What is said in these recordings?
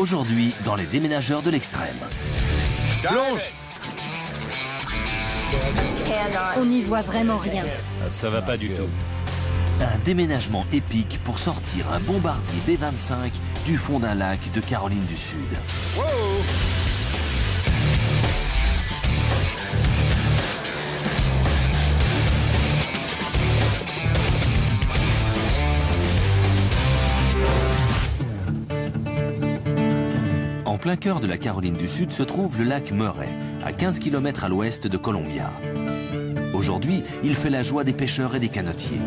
Aujourd'hui, dans les déménageurs de l'extrême. Plonge! On n'y voit vraiment rien. Ça va pas du tout. Un déménagement épique pour sortir un bombardier B-25 du fond d'un lac de Caroline du Sud. Wow! En plein cœur de la Caroline du Sud se trouve le lac Murray, à 15 km à l'ouest de Columbia. Aujourd'hui, il fait la joie des pêcheurs et des canotiers.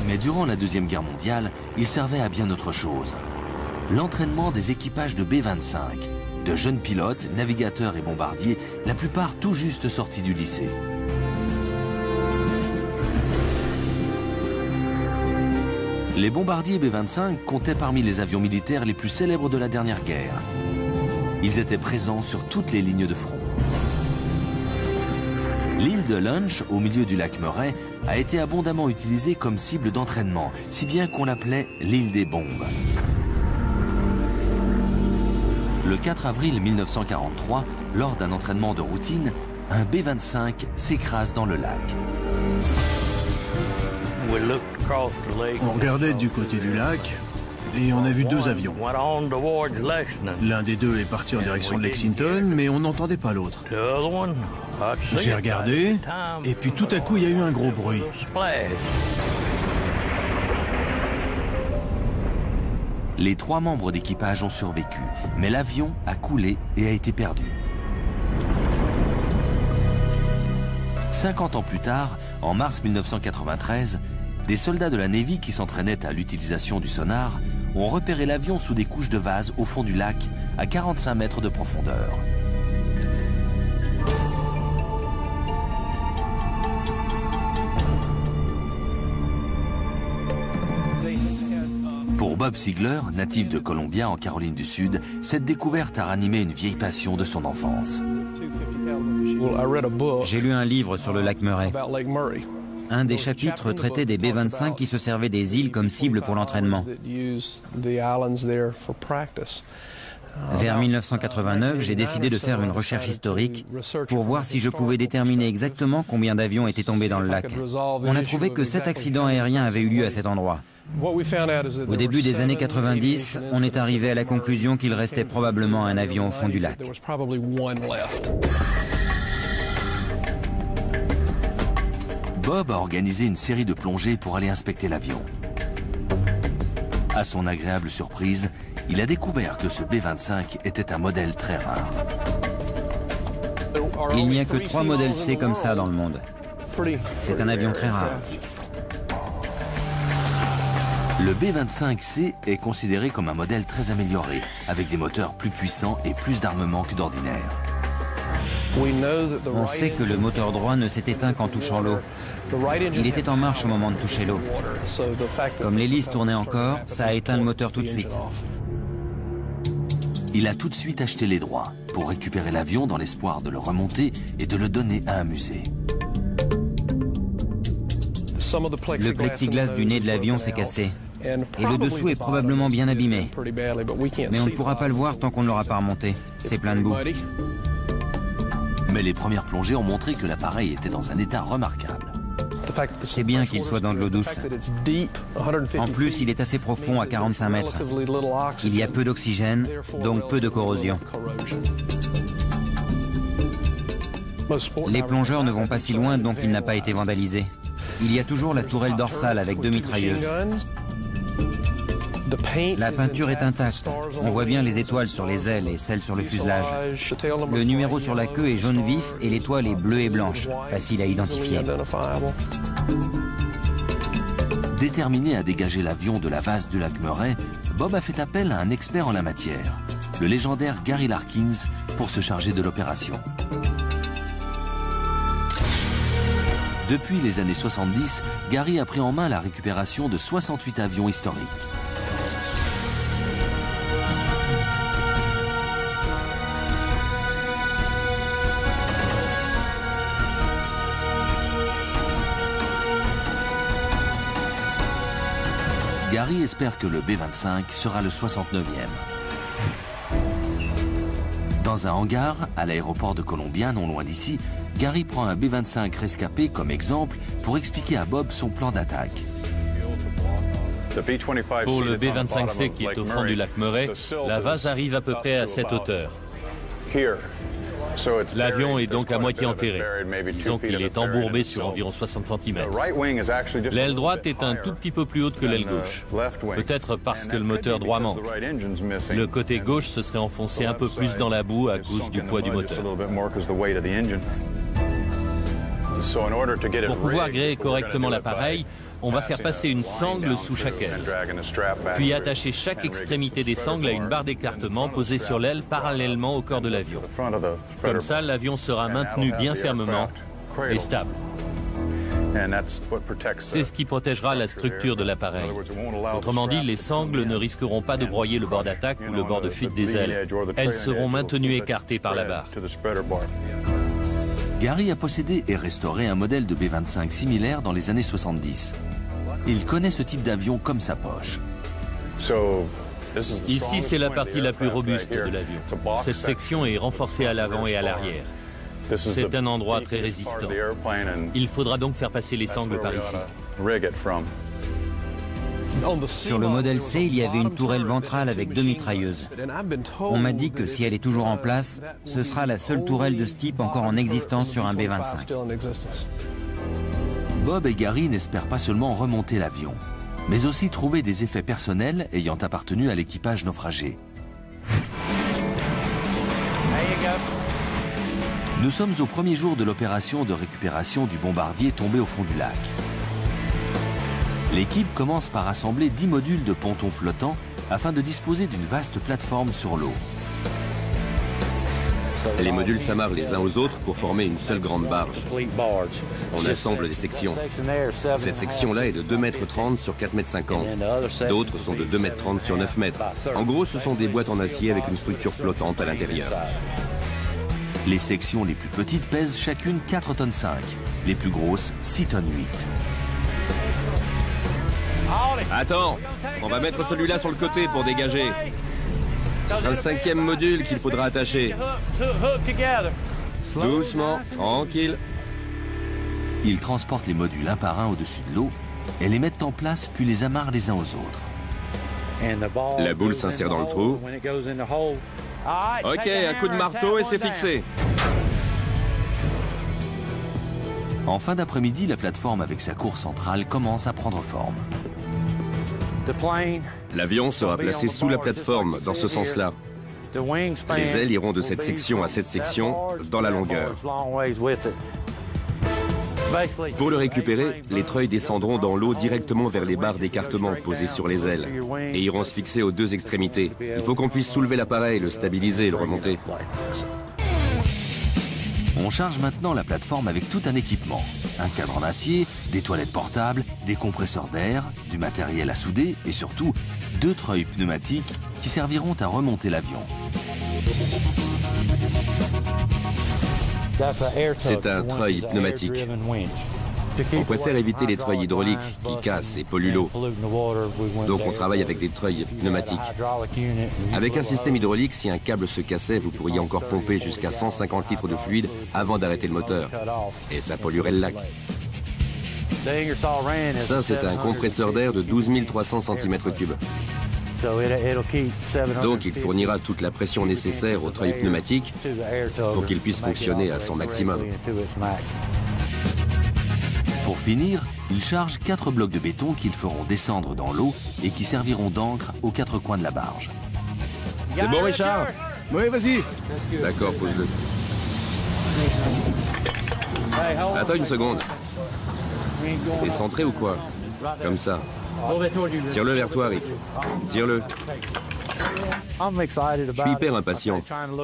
Mais durant la Deuxième Guerre mondiale, il servait à bien autre chose. L'entraînement des équipages de B-25, de jeunes pilotes, navigateurs et bombardiers, la plupart tout juste sortis du lycée. Les bombardiers B-25 comptaient parmi les avions militaires les plus célèbres de la dernière guerre. Ils étaient présents sur toutes les lignes de front. L'île de Lunch, au milieu du lac Murray, a été abondamment utilisée comme cible d'entraînement, si bien qu'on l'appelait l'île des bombes. Le 4 avril 1943, lors d'un entraînement de routine, un B-25 s'écrase dans le lac. On regardait du côté du lac et on a vu deux avions. L'un des deux est parti en direction de Lexington, mais on n'entendait pas l'autre. J'ai regardé, et puis tout à coup, il y a eu un gros bruit. Les 3 membres d'équipage ont survécu, mais l'avion a coulé et a été perdu. 50 ans plus tard, en mars 1993, des soldats de la Navy qui s'entraînaient à l'utilisation du sonar ont repéré l'avion sous des couches de vase au fond du lac, à 45 mètres de profondeur. Pour Bob Ziegler, natif de Columbia en Caroline du Sud, cette découverte a ranimé une vieille passion de son enfance. J'ai lu un livre sur le lac Murray. Un des chapitres traitait des B-25 qui se servaient des îles comme cible pour l'entraînement. Vers 1989, j'ai décidé de faire une recherche historique pour voir si je pouvais déterminer exactement combien d'avions étaient tombés dans le lac. On a trouvé que 7 accidents aériens avaient eu lieu à cet endroit. Au début des années 90, on est arrivé à la conclusion qu'il restait probablement un avion au fond du lac. Bob a organisé une série de plongées pour aller inspecter l'avion. À son agréable surprise, il a découvert que ce B-25 était un modèle très rare. Il n'y a que 3 modèles C comme ça dans le monde. C'est un avion très rare. Le B-25C est considéré comme un modèle très amélioré, avec des moteurs plus puissants et plus d'armement que d'ordinaire. On sait que le moteur droit ne s'est éteint qu'en touchant l'eau. Il était en marche au moment de toucher l'eau. Comme l'hélice tournait encore, ça a éteint le moteur tout de suite. Il a tout de suite acheté les droits pour récupérer l'avion dans l'espoir de le remonter et de le donner à un musée. Le plexiglas du nez de l'avion s'est cassé. Et le dessous est probablement bien abîmé. Mais on ne pourra pas le voir tant qu'on ne l'aura pas remonté. C'est plein de boue. Mais les premières plongées ont montré que l'appareil était dans un état remarquable. C'est bien qu'il soit dans de l'eau douce. En plus, il est assez profond à 45 mètres. Il y a peu d'oxygène, donc peu de corrosion. Les plongeurs ne vont pas si loin, donc il n'a pas été vandalisé. Il y a toujours la tourelle dorsale avec 2 mitrailleuses. La peinture est intacte. On voit bien les étoiles sur les ailes et celles sur le fuselage. Le numéro sur la queue est jaune vif et l'étoile est bleue et blanche. Facile à identifier. Déterminé à dégager l'avion de la vase du lac Murray, Bob a fait appel à un expert en la matière, le légendaire Gary Larkins, pour se charger de l'opération. Depuis les années 70, Gary a pris en main la récupération de 68 avions historiques. Gary espère que le B-25 sera le 69e. Dans un hangar, à l'aéroport de Columbia, non loin d'ici, Gary prend un B-25 rescapé comme exemple pour expliquer à Bob son plan d'attaque. Pour le B-25C qui est au fond du lac Murray, la vase arrive à peu près à cette hauteur. L'avion est donc à moitié enterré. Disons qu'il est embourbé sur environ 60 cm. L'aile droite est un tout petit peu plus haute que l'aile gauche. Peut-être parce que le moteur droit manque. Le côté gauche se serait enfoncé un peu plus dans la boue à cause du poids du moteur. Pour pouvoir gréer correctement l'appareil, on va faire passer une sangle sous chaque aile, puis attacher chaque extrémité des sangles à une barre d'écartement posée sur l'aile parallèlement au corps de l'avion. Comme ça, l'avion sera maintenu bien fermement et stable. C'est ce qui protégera la structure de l'appareil. Autrement dit, les sangles ne risqueront pas de broyer le bord d'attaque ou le bord de fuite des ailes. Elles seront maintenues écartées par la barre. Gary a possédé et restauré un modèle de B-25 similaire dans les années 70. Il connaît ce type d'avion comme sa poche. Ici, c'est la partie la plus robuste de l'avion. Cette section est renforcée à l'avant et à l'arrière. C'est un endroit très résistant. Il faudra donc faire passer les sangles par ici. Sur le modèle C, il y avait une tourelle ventrale avec 2 mitrailleuses. On m'a dit que si elle est toujours en place, ce sera la seule tourelle de ce type encore en existence sur un B-25. Bob et Gary n'espèrent pas seulement remonter l'avion, mais aussi trouver des effets personnels ayant appartenu à l'équipage naufragé. Nous sommes au premier jour de l'opération de récupération du bombardier tombé au fond du lac. L'équipe commence par assembler 10 modules de pontons flottants afin de disposer d'une vaste plateforme sur l'eau. Les modules s'amarrent les uns aux autres pour former une seule grande barge. On assemble des sections. Cette section-là est de 2,30 m sur 4,50 m. D'autres sont de 2,30 m sur 9 m. En gros, ce sont des boîtes en acier avec une structure flottante à l'intérieur. Les sections les plus petites pèsent chacune 4,5 tonnes, les plus grosses 6,8 tonnes. Attends, on va mettre celui-là sur le côté pour dégager. Ce sera le 5e module qu'il faudra attacher. Doucement, tranquille. Ils transportent les modules un par un au-dessus de l'eau et les mettent en place puis les amarrent les uns aux autres. La boule s'insère dans le trou. Ok, un coup de marteau et c'est fixé. En fin d'après-midi, la plateforme avec sa cour centrale commence à prendre forme. L'avion sera placé sous la plateforme, dans ce sens-là. Les ailes iront de cette section à cette section, dans la longueur. Pour le récupérer, les treuils descendront dans l'eau directement vers les barres d'écartement posées sur les ailes et iront se fixer aux 2 extrémités. Il faut qu'on puisse soulever l'appareil, le stabiliser et le remonter. On charge maintenant la plateforme avec tout un équipement. Un cadre en acier, des toilettes portables, des compresseurs d'air, du matériel à souder et surtout 2 treuils pneumatiques qui serviront à remonter l'avion. C'est un treuil pneumatique. On préfère éviter les treuils hydrauliques qui cassent et polluent l'eau. Donc on travaille avec des treuils pneumatiques. Avec un système hydraulique, si un câble se cassait, vous pourriez encore pomper jusqu'à 150 litres de fluide avant d'arrêter le moteur. Et ça polluerait le lac. Ça, c'est un compresseur d'air de 12 300 cm3. Donc il fournira toute la pression nécessaire au treuil pneumatique pour qu'il puisse fonctionner à son maximum. Pour finir, ils chargent 4 blocs de béton qu'ils feront descendre dans l'eau et qui serviront d'encre aux 4 coins de la barge. C'est bon, Richard? Oui, vas-y. D'accord, pose-le. Attends une seconde. C'est décentré ou quoi? Comme ça. Tire-le vers toi, Rick. Tire-le. Je suis hyper impatient.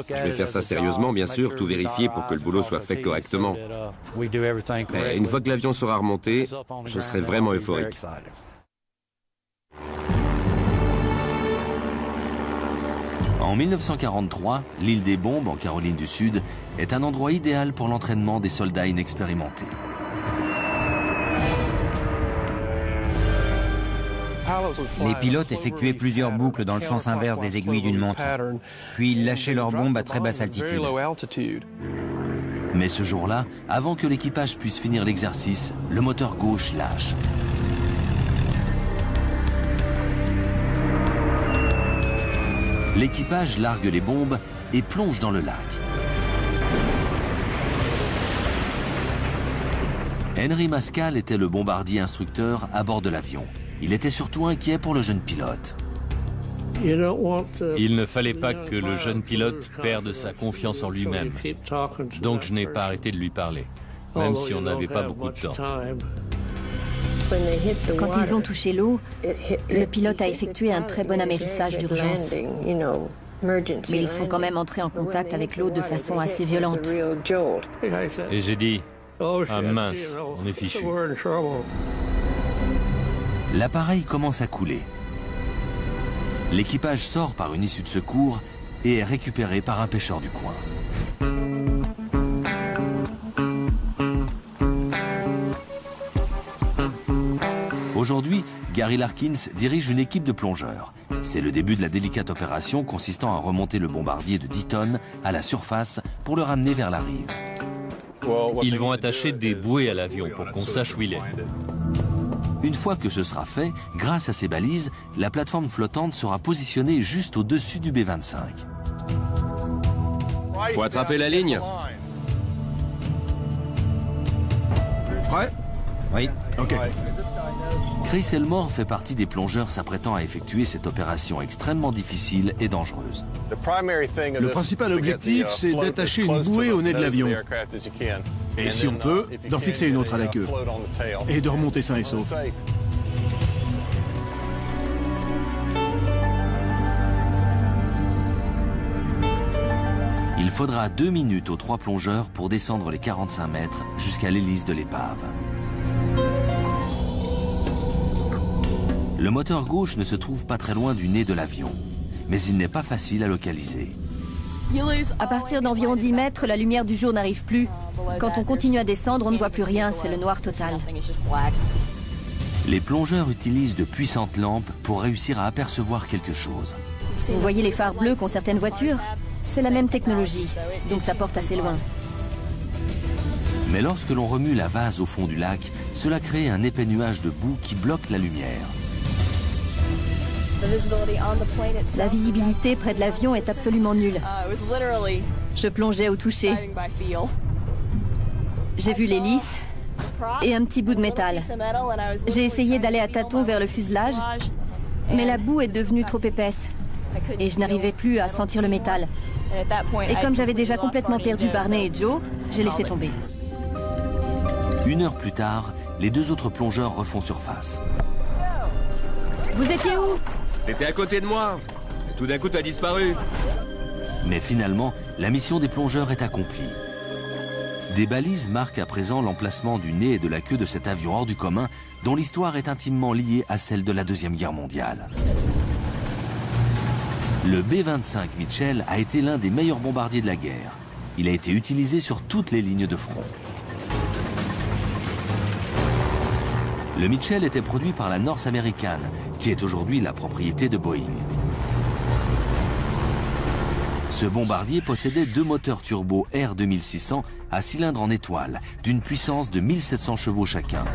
Je vais faire ça sérieusement, bien sûr, tout vérifier pour que le boulot soit fait correctement. Mais une fois que l'avion sera remonté, je serai vraiment euphorique. En 1943, l'île des Bombes, en Caroline du Sud, est un endroit idéal pour l'entraînement des soldats inexpérimentés. Les pilotes effectuaient plusieurs boucles dans le sens inverse des aiguilles d'une montre, puis ils lâchaient leurs bombes à très basse altitude. Mais ce jour-là, avant que l'équipage puisse finir l'exercice, le moteur gauche lâche. L'équipage largue les bombes et plonge dans le lac. Henry Maskell était le bombardier instructeur à bord de l'avion. Il était surtout inquiet pour le jeune pilote. Il ne fallait pas que le jeune pilote perde sa confiance en lui-même. Donc je n'ai pas arrêté de lui parler, même si on n'avait pas beaucoup de temps. Quand ils ont touché l'eau, le pilote a effectué un très bon amérissage d'urgence. Mais ils sont quand même entrés en contact avec l'eau de façon assez violente. Et j'ai dit, ah mince, on est fichu. L'appareil commence à couler. L'équipage sort par une issue de secours et est récupéré par un pêcheur du coin. Aujourd'hui, Gary Larkins dirige une équipe de plongeurs. C'est le début de la délicate opération consistant à remonter le bombardier de 10 tonnes à la surface pour le ramener vers la rive. Ils vont attacher des bouées à l'avion pour qu'on sache où il est. Une fois que ce sera fait, grâce à ces balises, la plateforme flottante sera positionnée juste au-dessus du B-25. Faut attraper la ligne. Prêt? Oui. Ok. Chris Elmore fait partie des plongeurs s'apprêtant à effectuer cette opération extrêmement difficile et dangereuse. Le principal objectif, c'est d'attacher une bouée au nez de l'avion. Et si on peut, d'en fixer une autre à la queue. Et de remonter sain et sauf. Il faudra 2 minutes aux 3 plongeurs pour descendre les 45 mètres jusqu'à l'hélice de l'épave. Le moteur gauche ne se trouve pas très loin du nez de l'avion, mais il n'est pas facile à localiser. À partir d'environ 10 mètres, la lumière du jour n'arrive plus. Quand on continue à descendre, on ne voit plus rien, c'est le noir total. Les plongeurs utilisent de puissantes lampes pour réussir à apercevoir quelque chose. Vous voyez les phares bleus qu'ont certaines voitures? C'est la même technologie, donc ça porte assez loin. Mais lorsque l'on remue la vase au fond du lac, cela crée un épais nuage de boue qui bloque la lumière. La visibilité près de l'avion est absolument nulle. Je plongeais au toucher. J'ai vu l'hélice et un petit bout de métal. J'ai essayé d'aller à tâtons vers le fuselage, mais la boue est devenue trop épaisse et je n'arrivais plus à sentir le métal. Et comme j'avais déjà complètement perdu Barney et Joe, j'ai laissé tomber. 1 heure plus tard, les 2 autres plongeurs refont surface. Vous étiez où? T'étais à côté de moi. Et tout d'un coup, t'as disparu. Mais finalement, la mission des plongeurs est accomplie. Des balises marquent à présent l'emplacement du nez et de la queue de cet avion hors du commun, dont l'histoire est intimement liée à celle de la Deuxième Guerre mondiale. Le B-25 Mitchell a été l'un des meilleurs bombardiers de la guerre. Il a été utilisé sur toutes les lignes de front. Le Mitchell était produit par la North American, qui est aujourd'hui la propriété de Boeing. Ce bombardier possédait 2 moteurs turbo R2600 à cylindre en étoile, d'une puissance de 1700 chevaux chacun.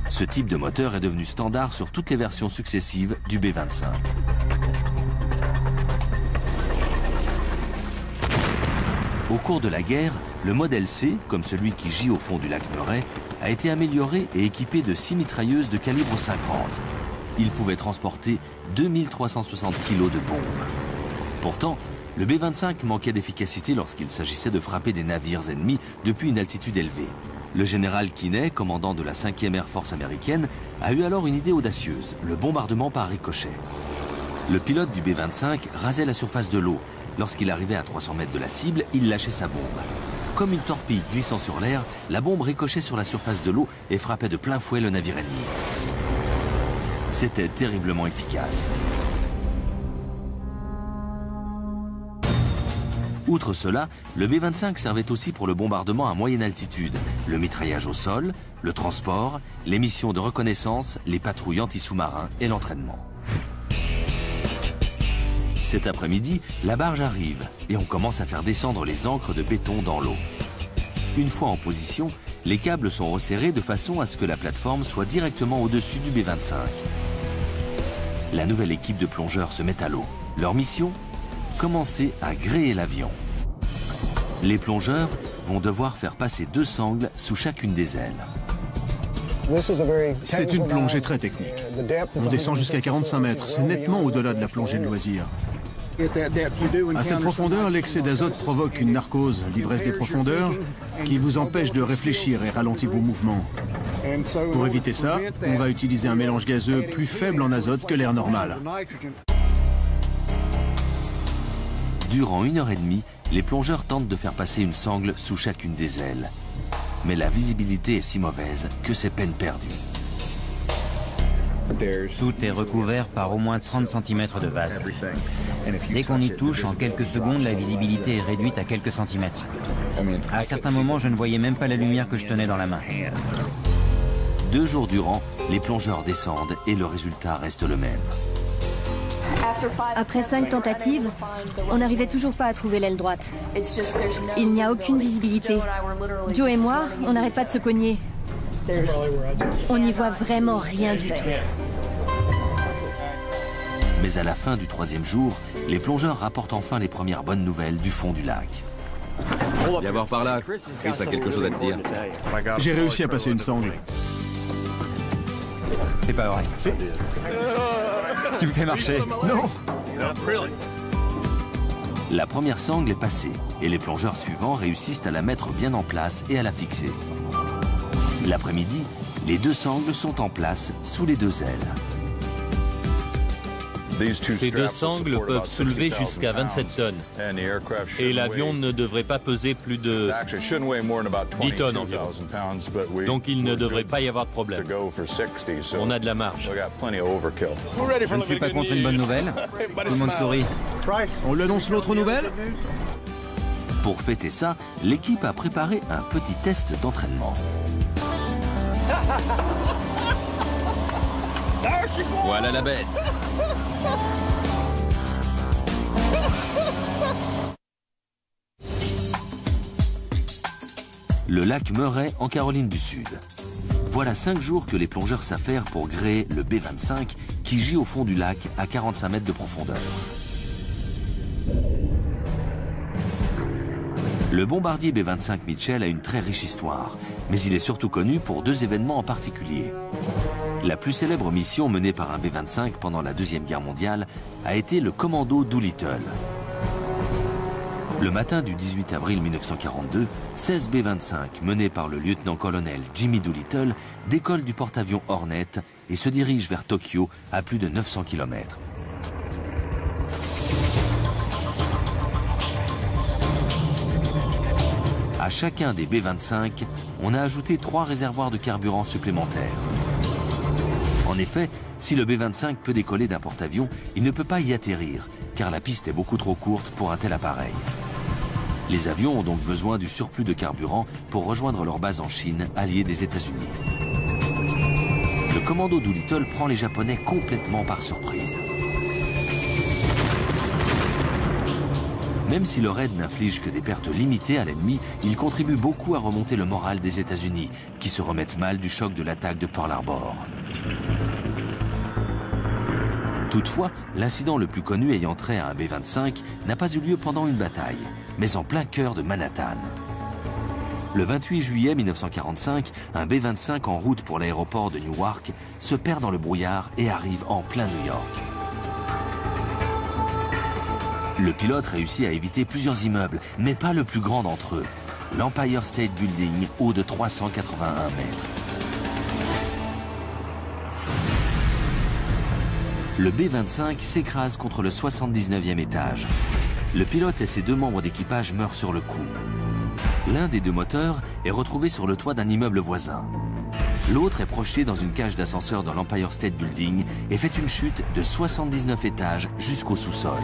Ce type de moteur est devenu standard sur toutes les versions successives du B-25. Au cours de la guerre, le modèle C, comme celui qui gît au fond du lac Murray, a été amélioré et équipé de 6 mitrailleuses de calibre 50. Il pouvait transporter 2360 kg de bombes. Pourtant, le B-25 manquait d'efficacité lorsqu'il s'agissait de frapper des navires ennemis depuis une altitude élevée. Le général Kinney, commandant de la 5e Air Force américaine, a eu alors une idée audacieuse, le bombardement par ricochet. Le pilote du B-25 rasait la surface de l'eau. Lorsqu'il arrivait à 300 mètres de la cible, il lâchait sa bombe. Comme une torpille glissant sur l'air, la bombe ricochait sur la surface de l'eau et frappait de plein fouet le navire ennemi. C'était terriblement efficace. Outre cela, le B-25 servait aussi pour le bombardement à moyenne altitude, le mitraillage au sol, le transport, les missions de reconnaissance, les patrouilles anti-sous-marins et l'entraînement. Cet après-midi, la barge arrive et on commence à faire descendre les ancres de béton dans l'eau. Une fois en position, les câbles sont resserrés de façon à ce que la plateforme soit directement au-dessus du B-25. La nouvelle équipe de plongeurs se met à l'eau. Leur mission ? Commencer à gréer l'avion. Les plongeurs vont devoir faire passer 2 sangles sous chacune des ailes. C'est une plongée très technique. On descend jusqu'à 45 mètres, c'est nettement au-delà de la plongée de loisir. À cette profondeur, l'excès d'azote provoque une narcose, l'ivresse des profondeurs, qui vous empêche de réfléchir et ralentit vos mouvements. Pour éviter ça, on va utiliser un mélange gazeux plus faible en azote que l'air normal. Durant 1h30, les plongeurs tentent de faire passer une sangle sous chacune des ailes. Mais la visibilité est si mauvaise que c'est peine perdue. Tout est recouvert par au moins 30 cm de vase. Dès qu'on y touche, en quelques secondes, la visibilité est réduite à quelques centimètres. À certains moments, je ne voyais même pas la lumière que je tenais dans la main. 2 jours durant, les plongeurs descendent et le résultat reste le même. Après 5 tentatives, on n'arrivait toujours pas à trouver l'aile droite. Il n'y a aucune visibilité. Joe et moi, on n'arrête pas de se cogner. On n'y voit vraiment rien du tout. Mais à la fin du 3e jour, les plongeurs rapportent enfin les premières bonnes nouvelles du fond du lac. Viens voir par là, Chris a quelque chose à te dire. J'ai réussi à passer une sangle. C'est pas vrai. Tu me fais marcher. Non. La première sangle est passée et les plongeurs suivants réussissent à la mettre bien en place et à la fixer. L'après-midi, les 2 sangles sont en place sous les 2 ailes. Ces 2 sangles peuvent soulever jusqu'à 27 tonnes. Et l'avion ne devrait pas peser plus de 10 tonnes environ. Donc il ne devrait pas y avoir de problème. On a de la marge. Je ne suis pas contre une bonne nouvelle. Tout le monde sourit. On lui annonce l'autre nouvelle? Pour fêter ça, l'équipe a préparé un petit test d'entraînement. Voilà la bête. Le lac Murray en Caroline du Sud. Voilà 5 jours que les plongeurs s'affairent pour gréer le B-25 qui gît au fond du lac à 45 mètres de profondeur. Le bombardier B-25 Mitchell a une très riche histoire, mais il est surtout connu pour 2 événements en particulier. La plus célèbre mission menée par un B-25 pendant la Deuxième Guerre mondiale a été le commando Doolittle. Le matin du 18 avril 1942, 16 B-25 menés par le lieutenant-colonel Jimmy Doolittle décollent du porte-avions Hornet et se dirigent vers Tokyo à plus de 900 km. À chacun des B-25, on a ajouté 3 réservoirs de carburant supplémentaires. En effet, si le B-25 peut décoller d'un porte-avions, il ne peut pas y atterrir, car la piste est beaucoup trop courte pour un tel appareil. Les avions ont donc besoin du surplus de carburant pour rejoindre leur base en Chine, alliée des États-Unis. Le commando Doolittle prend les Japonais complètement par surprise. Même si le raid n'inflige que des pertes limitées à l'ennemi, il contribue beaucoup à remonter le moral des États-Unis, qui se remettent mal du choc de l'attaque de Pearl Harbor. Toutefois, l'incident le plus connu ayant trait à un B-25 n'a pas eu lieu pendant une bataille, mais en plein cœur de Manhattan. Le 28 juillet 1945, un B-25 en route pour l'aéroport de Newark se perd dans le brouillard et arrive en plein New York. Le pilote réussit à éviter plusieurs immeubles, mais pas le plus grand d'entre eux, l'Empire State Building, haut de 381 mètres. Le B-25 s'écrase contre le 79e étage. Le pilote et ses 2 membres d'équipage meurent sur le coup. L'un des 2 moteurs est retrouvé sur le toit d'un immeuble voisin. L'autre est projeté dans une cage d'ascenseur dans l'Empire State Building et fait une chute de 79 étages jusqu'au sous-sol.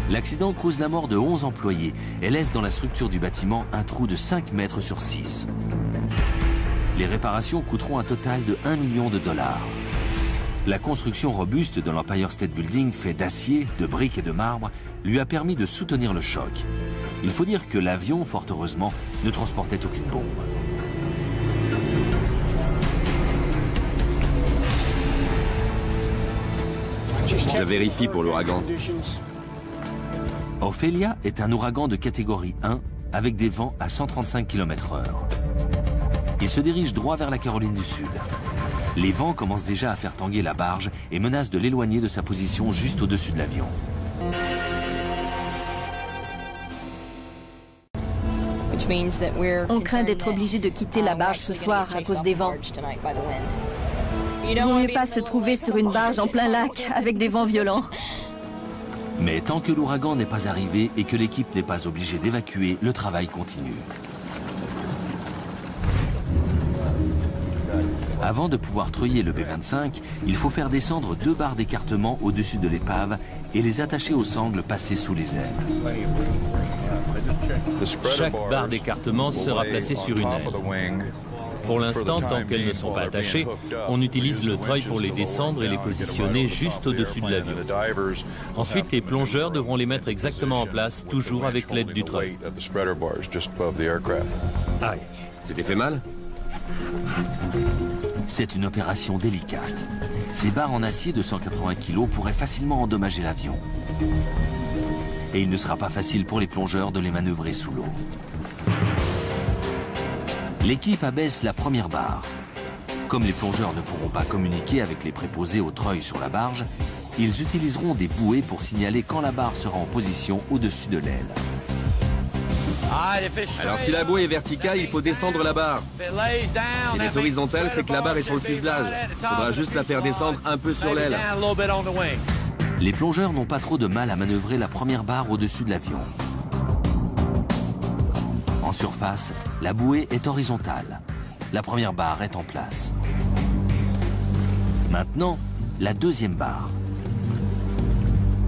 L'accident cause la mort de 11 employés et laisse dans la structure du bâtiment un trou de 5 mètres sur 6. Les réparations coûteront un total de 1 million de dollars. La construction robuste de l'Empire State Building, fait d'acier, de briques et de marbre, lui a permis de soutenir le choc. Il faut dire que l'avion, fort heureusement, ne transportait aucune bombe. Je vérifie pour l'ouragan. Ophelia est un ouragan de catégorie 1 avec des vents à 135 km/h. Il se dirige droit vers la Caroline du Sud. Les vents commencent déjà à faire tanguer la barge et menacent de l'éloigner de sa position juste au-dessus de l'avion. On craint d'être obligé de quitter la barge ce soir à cause des vents. Il vaut mieux pas se trouver sur une barge en plein lac avec des vents violents. Mais tant que l'ouragan n'est pas arrivé et que l'équipe n'est pas obligée d'évacuer, le travail continue. Avant de pouvoir treuiller le B-25, il faut faire descendre 2 barres d'écartement au-dessus de l'épave et les attacher aux sangles passées sous les ailes. Chaque barre d'écartement sera placée sur une aile. Pour l'instant, tant qu'elles ne sont pas attachées, on utilise le treuil pour les descendre et les positionner juste au-dessus de l'avion. Ensuite, les plongeurs devront les mettre exactement en place, toujours avec l'aide du treuil. Aïe. C'était fait mal? C'est une opération délicate. Ces barres en acier de 180 kg pourraient facilement endommager l'avion. Et il ne sera pas facile pour les plongeurs de les manœuvrer sous l'eau. L'équipe abaisse la première barre. Comme les plongeurs ne pourront pas communiquer avec les préposés au treuil sur la barge, ils utiliseront des bouées pour signaler quand la barre sera en position au-dessus de l'aile. Alors si la bouée est verticale, il faut descendre la barre. Si elle est horizontale, c'est que la barre est sur le fuselage. Il faudra juste la faire descendre un peu sur l'aile. Les plongeurs n'ont pas trop de mal à manœuvrer la première barre au-dessus de l'avion. En surface, la bouée est horizontale. La première barre est en place. Maintenant, la deuxième barre.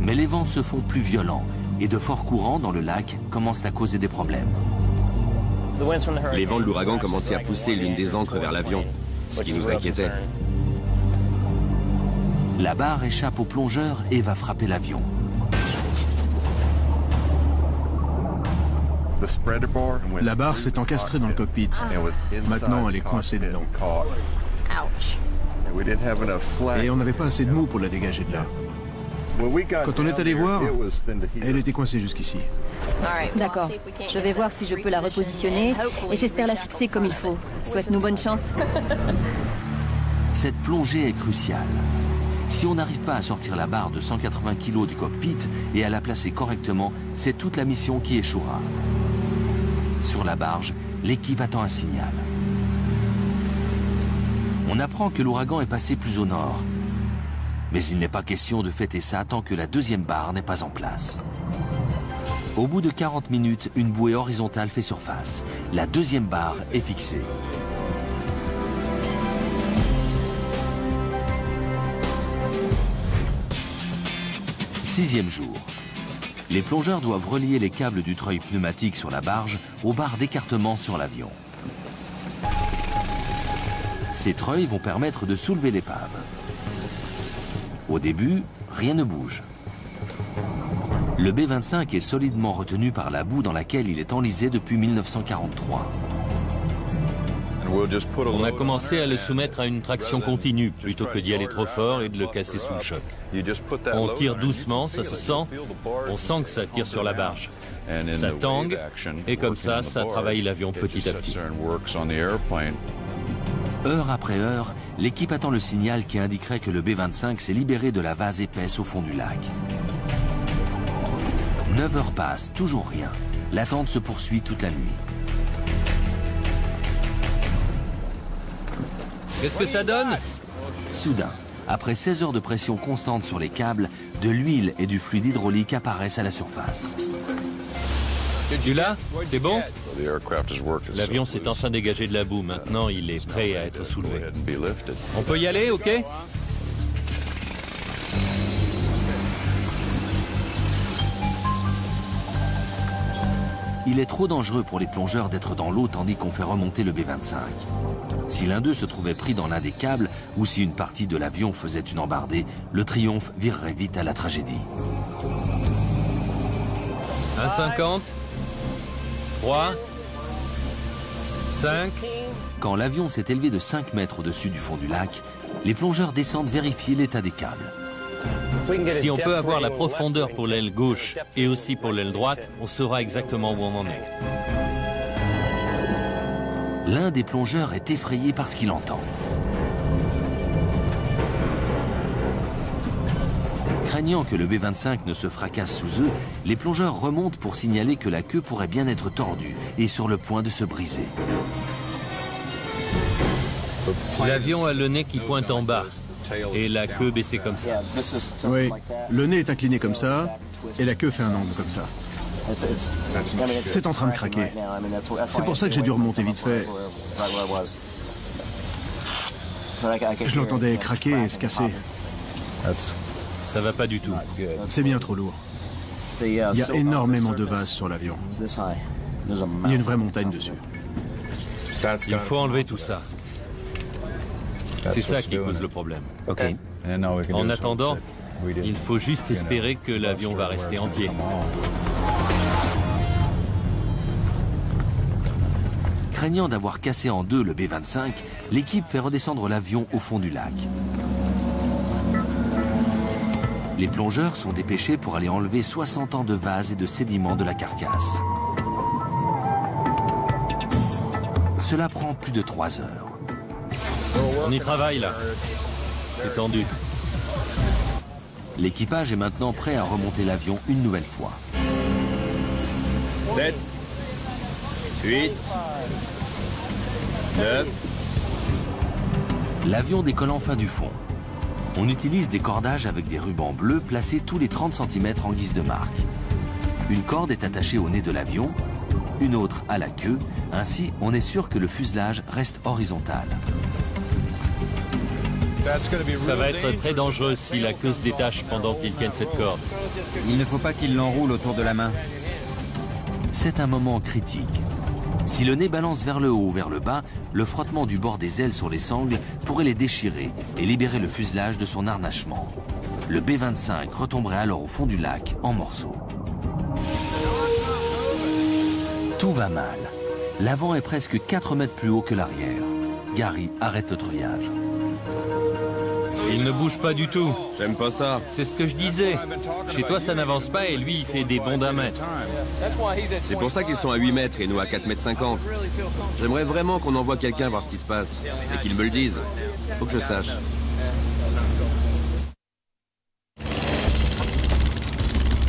Mais les vents se font plus violents et de forts courants dans le lac commencent à causer des problèmes. Les vents de l'ouragan commençaient à pousser l'une des ancres vers l'avion, ce qui nous inquiétait. La barre échappe aux plongeurs et va frapper l'avion. La barre s'est encastrée dans le cockpit. Maintenant, elle est coincée dedans. Et on n'avait pas assez de mou pour la dégager de là. Quand on est allé voir, elle était coincée jusqu'ici. D'accord. Je vais voir si je peux la repositionner et j'espère la fixer comme il faut. Souhaite-nous bonne chance. Cette plongée est cruciale. Si on n'arrive pas à sortir la barre de 180 kg du cockpit et à la placer correctement, c'est toute la mission qui échouera. Sur la barge, l'équipe attend un signal. On apprend que l'ouragan est passé plus au nord. Mais il n'est pas question de fêter ça tant que la deuxième barre n'est pas en place. Au bout de 40 minutes, une bouée horizontale fait surface. La deuxième barre est fixée. Sixième jour. Les plongeurs doivent relier les câbles du treuil pneumatique sur la barge aux barres d'écartement sur l'avion. Ces treuils vont permettre de soulever l'épave. Au début, rien ne bouge. Le B-25 est solidement retenu par la boue dans laquelle il est enlisé depuis 1943. On a commencé à le soumettre à une traction continue plutôt que d'y aller trop fort et de le casser sous le choc. On tire doucement, ça se sent. On sent que ça tire sur la barge. Ça tangue et comme ça travaille l'avion petit à petit. Heure après heure, l'équipe attend le signal qui indiquerait que le B-25 s'est libéré de la vase épaisse au fond du lac. 9 heures passent, toujours rien. L'attente se poursuit toute la nuit. Qu'est-ce que ça donne? Soudain, après 16 heures de pression constante sur les câbles, de l'huile et du fluide hydraulique apparaissent à la surface. Tu l'as? C'est bon? L'avion s'est enfin dégagé de la boue. Maintenant, il est prêt à être soulevé. On peut y aller, ok? il est trop dangereux pour les plongeurs d'être dans l'eau tandis qu'on fait remonter le B-25. Si l'un d'eux se trouvait pris dans l'un des câbles ou si une partie de l'avion faisait une embardée, le Triomphe virerait vite à la tragédie. 1,50, 3, 5. Quand l'avion s'est élevé de 5 mètres au-dessus du fond du lac, les plongeurs descendent vérifier l'état des câbles. Si on peut avoir la profondeur pour l'aile gauche et aussi pour l'aile droite, on saura exactement où on en est. L'un des plongeurs est effrayé par ce qu'il entend. Craignant que le B-25 ne se fracasse sous eux, les plongeurs remontent pour signaler que la queue pourrait bien être tordue et sur le point de se briser. L'avion a le nez qui pointe en bas et la queue baissée comme ça. Oui, le nez est incliné comme ça et la queue fait un angle comme ça. C'est en train de craquer. C'est pour ça que j'ai dû remonter vite fait. Je l'entendais craquer et se casser. Ça va pas du tout. C'est bien trop lourd. Il y a énormément de vases sur l'avion. Il y a une vraie montagne dessus. Il faut enlever tout ça. C'est ça qui cause le problème. Ok. En attendant, il faut juste espérer que l'avion va rester entier. Craignant d'avoir cassé en deux le B-25, l'équipe fait redescendre l'avion au fond du lac. Les plongeurs sont dépêchés pour aller enlever 60 ans de vases et de sédiments de la carcasse. Cela prend plus de 3 heures. On y travaille là. C'est tendu. L'équipage est maintenant prêt à remonter l'avion une nouvelle fois. 7, 8, 9. L'avion décolle enfin du fond. On utilise des cordages avec des rubans bleus placés tous les 30 cm en guise de marque. Une corde est attachée au nez de l'avion, une autre à la queue. Ainsi, on est sûr que le fuselage reste horizontal. Ça va être très dangereux si la queue se détache pendant qu'il tienne cette corde. Il ne faut pas qu'il l'enroule autour de la main. C'est un moment critique. Si le nez balance vers le haut ou vers le bas, le frottement du bord des ailes sur les sangles pourrait les déchirer et libérer le fuselage de son harnachement. Le B-25 retomberait alors au fond du lac en morceaux. Tout va mal. L'avant est presque 4 mètres plus haut que l'arrière. Gary arrête le treuillage. Il ne bouge pas du tout. J'aime pas ça. C'est ce que je disais. Chez toi, ça n'avance pas et lui, il fait des bonds d'1 mètre. C'est pour ça qu'ils sont à 8 mètres et nous à 4,50 mètres. J'aimerais vraiment qu'on envoie quelqu'un voir ce qui se passe et qu'il me le dise. Faut que je sache.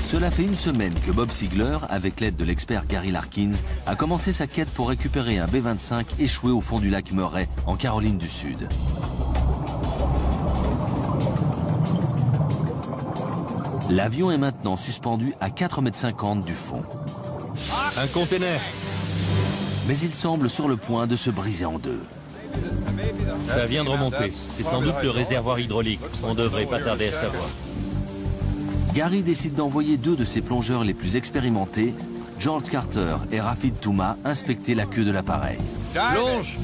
Cela fait une semaine que Bob Siegler, avec l'aide de l'expert Gary Larkins, a commencé sa quête pour récupérer un B-25 échoué au fond du lac Murray, en Caroline du Sud. L'avion est maintenant suspendu à 4,50 m du fond. Un container. Mais il semble sur le point de se briser en deux. Ça vient de remonter. C'est sans doute le réservoir hydraulique. On devrait pas tarder à savoir. Gary décide d'envoyer 2 de ses plongeurs les plus expérimentés, George Carter et Rafid Touma, inspecter la queue de l'appareil. Plonge.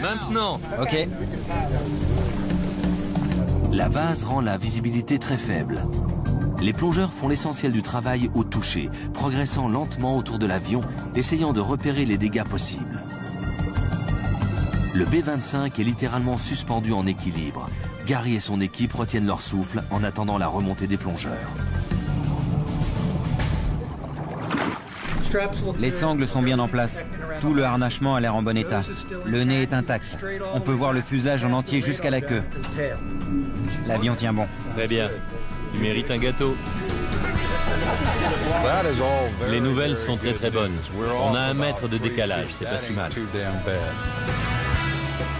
Maintenant. Ok. La vase rend la visibilité très faible. Les plongeurs font l'essentiel du travail au toucher, progressant lentement autour de l'avion, essayant de repérer les dégâts possibles. Le B-25 est littéralement suspendu en équilibre. Gary et son équipe retiennent leur souffle en attendant la remontée des plongeurs. Les sangles sont bien en place. Tout le harnachement a l'air en bon état. Le nez est intact. On peut voir le fuselage en entier jusqu'à la queue. L'avion tient bon. Très bien. Tu mérites un gâteau. Les nouvelles sont très très bonnes. On a 1 mètre de décalage, c'est pas si mal.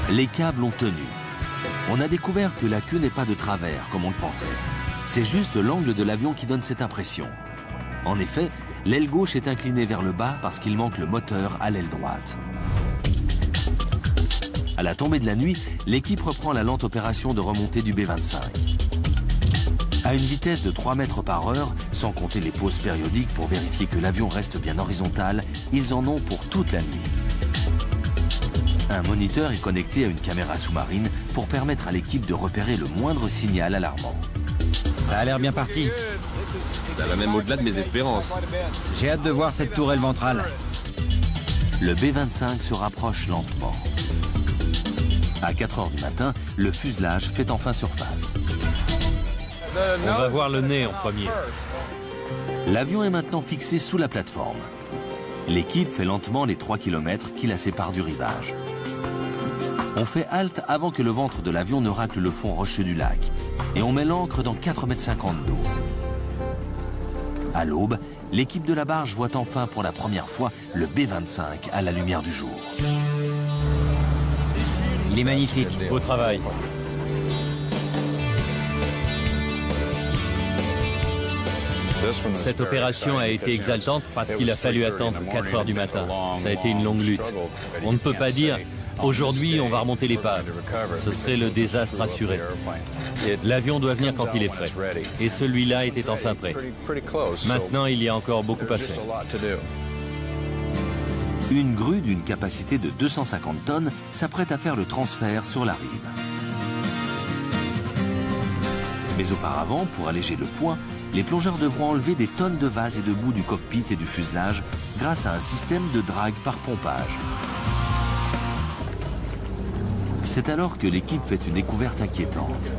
Les câbles ont tenu. On a découvert que la queue n'est pas de travers, comme on le pensait. C'est juste l'angle de l'avion qui donne cette impression. En effet, l'aile gauche est inclinée vers le bas parce qu'il manque le moteur à l'aile droite. À la tombée de la nuit, l'équipe reprend la lente opération de remontée du B-25. À une vitesse de 3 mètres par heure, sans compter les pauses périodiques pour vérifier que l'avion reste bien horizontal, ils en ont pour toute la nuit. Un moniteur est connecté à une caméra sous-marine pour permettre à l'équipe de repérer le moindre signal alarmant. Ça a l'air bien parti. Ça va même au-delà de mes espérances. J'ai hâte de voir cette tourelle ventrale. Le B-25 se rapproche lentement. À 4 heures du matin, le fuselage fait enfin surface. On va voir le nez en premier. L'avion est maintenant fixé sous la plateforme. L'équipe fait lentement les 3 km qui la séparent du rivage. On fait halte avant que le ventre de l'avion ne racle le fond rocheux du lac. Et on met l'ancre dans 4,50 m d'eau. À l'aube, l'équipe de la barge voit enfin pour la première fois le B-25 à la lumière du jour. Il est magnifique. Beau travail. Cette opération a été exaltante parce qu'il a fallu attendre 4 heures du matin. Ça a été une longue lutte. On ne peut pas dire « aujourd'hui, on va remonter l'épave ». Ce serait le désastre assuré. L'avion doit venir quand il est prêt. Et celui-là était enfin prêt. Maintenant, il y a encore beaucoup à faire. Une grue d'une capacité de 250 tonnes s'apprête à faire le transfert sur la rive. Mais auparavant, pour alléger le poids, les plongeurs devront enlever des tonnes de vase et de boue du cockpit et du fuselage grâce à un système de drague par pompage. C'est alors que l'équipe fait une découverte inquiétante.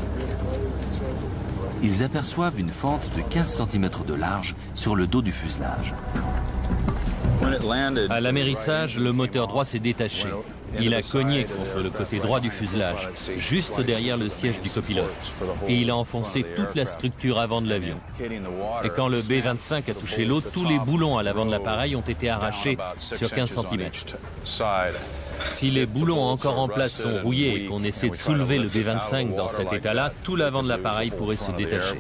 Ils aperçoivent une fente de 15 cm de large sur le dos du fuselage. À l'amérissage, le moteur droit s'est détaché. Il a cogné contre le côté droit du fuselage, juste derrière le siège du copilote. Et il a enfoncé toute la structure avant de l'avion. Et quand le B-25 a touché l'eau, tous les boulons à l'avant de l'appareil ont été arrachés sur 15 cm. Si les boulons encore en place sont rouillés et qu'on essaie de soulever le B-25 dans cet état-là, tout l'avant de l'appareil pourrait se détacher.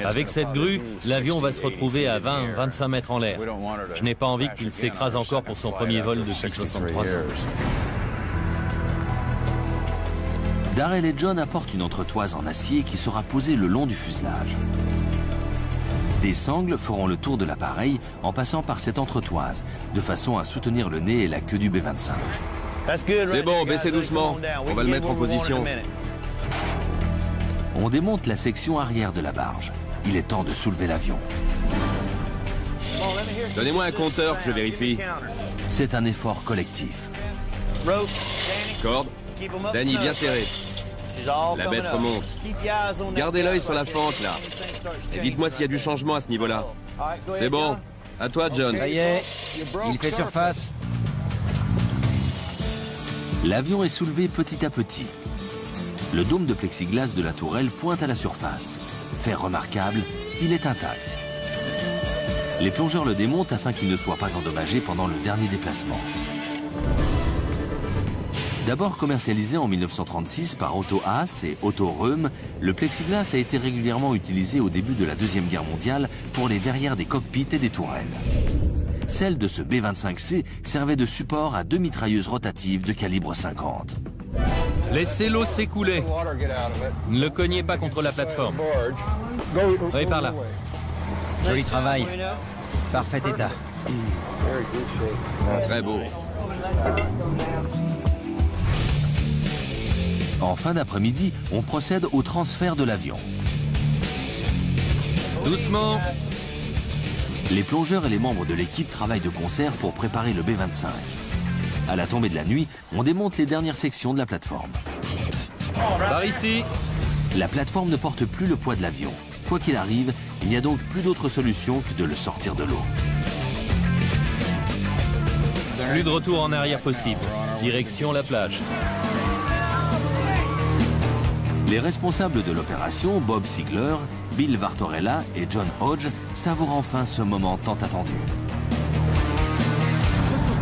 Avec cette grue, l'avion va se retrouver à 20-25 mètres en l'air. Je n'ai pas envie qu'il s'écrase encore pour son premier vol depuis 63 ans. Darrell et John apportent une entretoise en acier qui sera posée le long du fuselage. Des sangles feront le tour de l'appareil en passant par cette entretoise, de façon à soutenir le nez et la queue du B-25. C'est bon, baissez doucement. On va le mettre en position. On démonte la section arrière de la barge. Il est temps de soulever l'avion. Donnez-moi un compteur que je vérifie. C'est un effort collectif. Corde. Danny, bien serré. La bête remonte. Gardez l'œil sur la fente, là. Et dites-moi s'il y a du changement à ce niveau-là. C'est bon. À toi, John. Ça y est, il fait surface. L'avion est soulevé petit à petit. Le dôme de plexiglas de la tourelle pointe à la surface. Fait remarquable, il est intact. Les plongeurs le démontent afin qu'il ne soit pas endommagé pendant le dernier déplacement. D'abord commercialisé en 1936 par Otto Haas et Otto Röhm, le plexiglas a été régulièrement utilisé au début de la Deuxième Guerre mondiale pour les verrières des cockpits et des tourelles. Celle de ce B-25C servait de support à 2 mitrailleuses rotatives de calibre 50. Laissez l'eau s'écouler. Ne le cognez pas contre la plateforme. Oui, par là. Joli travail. Parfait état. Très beau. En fin d'après-midi, on procède au transfert de l'avion. Doucement. Les plongeurs et les membres de l'équipe travaillent de concert pour préparer le B-25. À la tombée de la nuit, on démonte les dernières sections de la plateforme. Par ici. La plateforme ne porte plus le poids de l'avion. Quoi qu'il arrive, il n'y a donc plus d'autre solution que de le sortir de l'eau. Plus de retour en arrière possible. Direction la plage. Les responsables de l'opération, Bob Siegler, Bill Vartorella et John Hodge, savourent enfin ce moment tant attendu.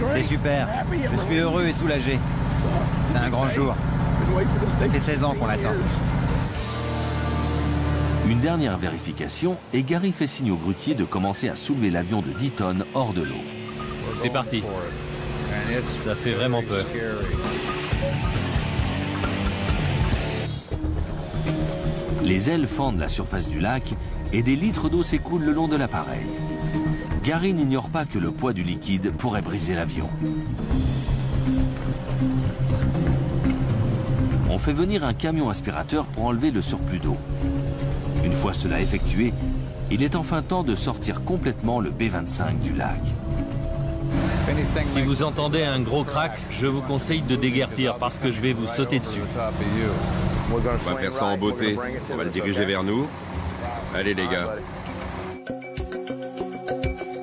C'est super. Je suis heureux et soulagé. C'est un grand jour. Ça fait 16 ans qu'on l'attend. Une dernière vérification et Gary fait signe au grutier de commencer à soulever l'avion de 10 tonnes hors de l'eau. C'est parti. Ça fait vraiment peur. Les ailes fendent la surface du lac et des litres d'eau s'écoulent le long de l'appareil. Gary n'ignore pas que le poids du liquide pourrait briser l'avion. On fait venir un camion aspirateur pour enlever le surplus d'eau. Une fois cela effectué, il est enfin temps de sortir complètement le B-25 du lac. Si vous entendez un gros crack, je vous conseille de déguerpir parce que je vais vous sauter dessus. On va faire ça en beauté. On va le diriger vers nous. Allez les gars.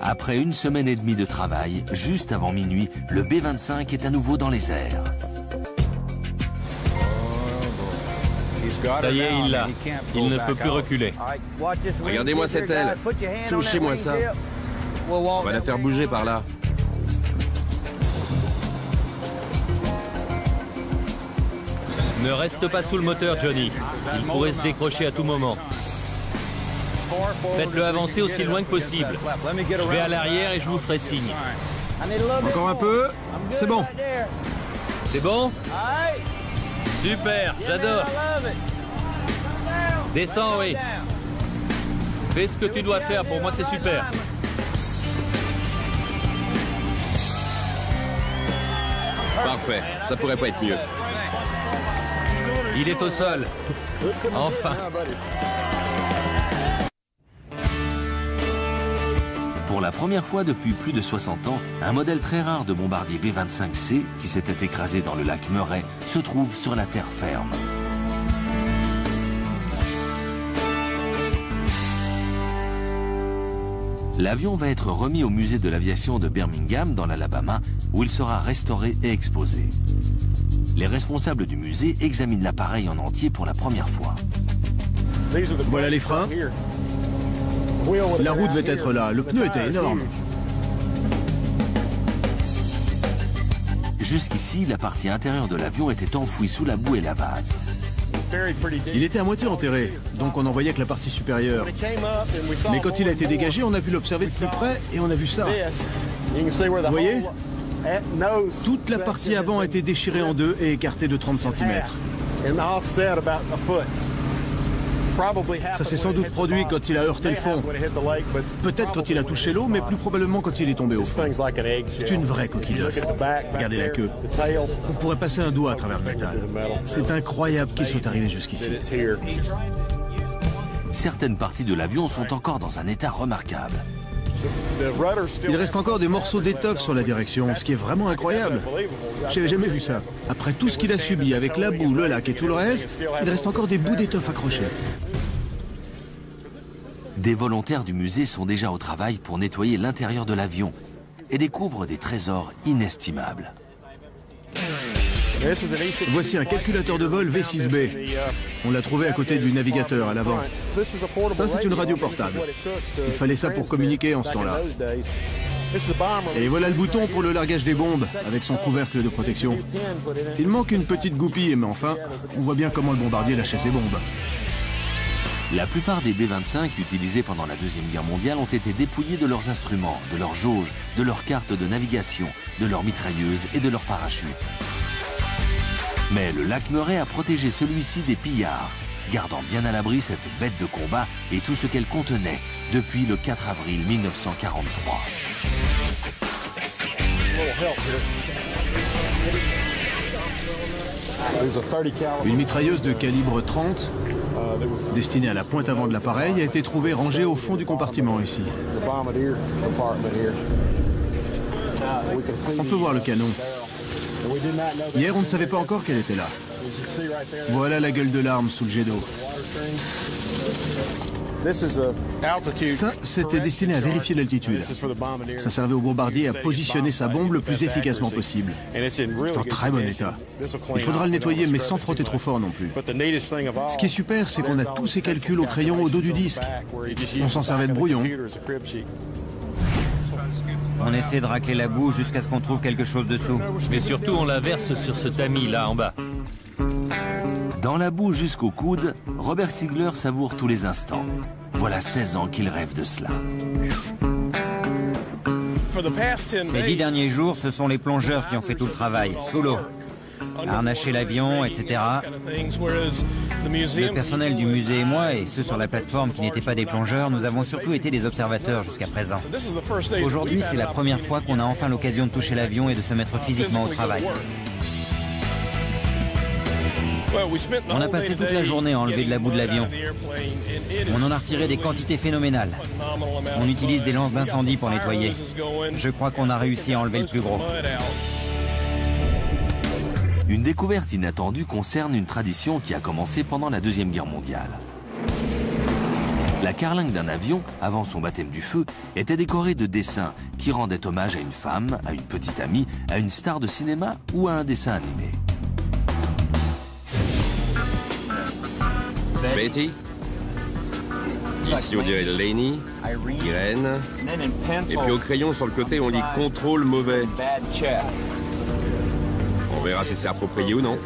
Après une semaine et demie de travail, juste avant minuit, le B-25 est à nouveau dans les airs. Ça y est, il l'a. Il ne peut plus reculer. Regardez-moi cette aile. Touchez-moi ça. On va la faire bouger par là. Ne reste pas sous le moteur, Johnny. Il pourrait se décrocher à tout moment. Faites-le avancer aussi loin que possible. Je vais à l'arrière et je vous ferai signe. Encore un peu. C'est bon. C'est bon? Super, j'adore. Descends, oui. Fais ce que tu dois faire, pour moi c'est super. Parfait, ça pourrait pas être mieux. Il est au sol. Enfin. Pour la première fois depuis plus de 60 ans, un modèle très rare de bombardier B-25C, qui s'était écrasé dans le lac Murray, se trouve sur la terre ferme. L'avion va être remis au musée de l'aviation de Birmingham, dans l'Alabama, où il sera restauré et exposé. Les responsables du musée examinent l'appareil en entier pour la première fois. Voilà les freins. La roue devait être là, le pneu était énorme. Jusqu'ici, la partie intérieure de l'avion était enfouie sous la boue et la vase. Il était à moitié enterré, donc on n'en voyait que la partie supérieure. Mais quand il a été dégagé, on a pu l'observer de plus près et on a vu ça. Vous voyez ? Toute la partie avant a été déchirée en deux et écartée de 30 cm. Ça s'est sans doute produit quand il a heurté le fond. Peut-être quand il a touché l'eau, mais plus probablement quand il est tombé au fond. C'est une vraie coquille d'œuf. Regardez la queue. On pourrait passer un doigt à travers le métal. C'est incroyable qu'il soit arrivé jusqu'ici. Certaines parties de l'avion sont encore dans un état remarquable. Il reste encore des morceaux d'étoffe sur la direction, ce qui est vraiment incroyable. J'avais jamais vu ça. Après tout ce qu'il a subi avec la boue, le lac et tout le reste, il reste encore des bouts d'étoffe accrochés. Des volontaires du musée sont déjà au travail pour nettoyer l'intérieur de l'avion et découvrent des trésors inestimables. Voici un calculateur de vol V6B. On l'a trouvé à côté du navigateur à l'avant. Ça, c'est une radio portable. Il fallait ça pour communiquer en ce temps-là. Et voilà le bouton pour le largage des bombes, avec son couvercle de protection. Il manque une petite goupille, mais enfin, on voit bien comment le bombardier lâchait ses bombes. La plupart des B-25 utilisés pendant la Deuxième Guerre mondiale ont été dépouillés de leurs instruments, de leurs jauges, de leurs cartes de navigation, de leurs mitrailleuses et de leurs parachutes. Mais le lac Murray a protégé celui-ci des pillards, gardant bien à l'abri cette bête de combat et tout ce qu'elle contenait depuis le 4 avril 1943. Une mitrailleuse de calibre 30, destinée à la pointe avant de l'appareil, a été trouvée rangée au fond du compartiment ici. On peut voir le canon. Hier, on ne savait pas encore qu'elle était là. Voilà la gueule de l'arme sous le jet d'eau. Ça, c'était destiné à vérifier l'altitude. Ça servait au bombardier à positionner sa bombe le plus efficacement possible. C'est en très bon état. Il faudra le nettoyer, mais sans frotter trop fort non plus. Ce qui est super, c'est qu'on a tous ces calculs au crayon au dos du disque. On s'en servait de brouillon. On essaie de racler la boue jusqu'à ce qu'on trouve quelque chose dessous. Mais surtout, on la verse sur ce tamis là en bas. Dans la boue jusqu'au coude, Robert Sigler savoure tous les instants. Voilà 16 ans qu'il rêve de cela. Ces 10 derniers jours, ce sont les plongeurs qui ont fait tout le travail, sous l'eau. harnacher l'avion, etc. Le personnel du musée et moi, et ceux sur la plateforme qui n'étaient pas des plongeurs, nous avons surtout été des observateurs jusqu'à présent. Aujourd'hui, c'est la première fois qu'on a enfin l'occasion de toucher l'avion et de se mettre physiquement au travail. On a passé toute la journée à enlever de la boue de l'avion. On en a retiré des quantités phénoménales. On utilise des lances d'incendie pour nettoyer. Je crois qu'on a réussi à enlever le plus gros. Une découverte inattendue concerne une tradition qui a commencé pendant la Deuxième Guerre mondiale. La carlingue d'un avion, avant son baptême du feu, était décorée de dessins qui rendaient hommage à une femme, à une petite amie, à une star de cinéma ou à un dessin animé. Betty. Ici on dirait Laney, Irène. Et puis au crayon sur le côté on lit contrôle mauvais. On verra si c'est approprié ou non.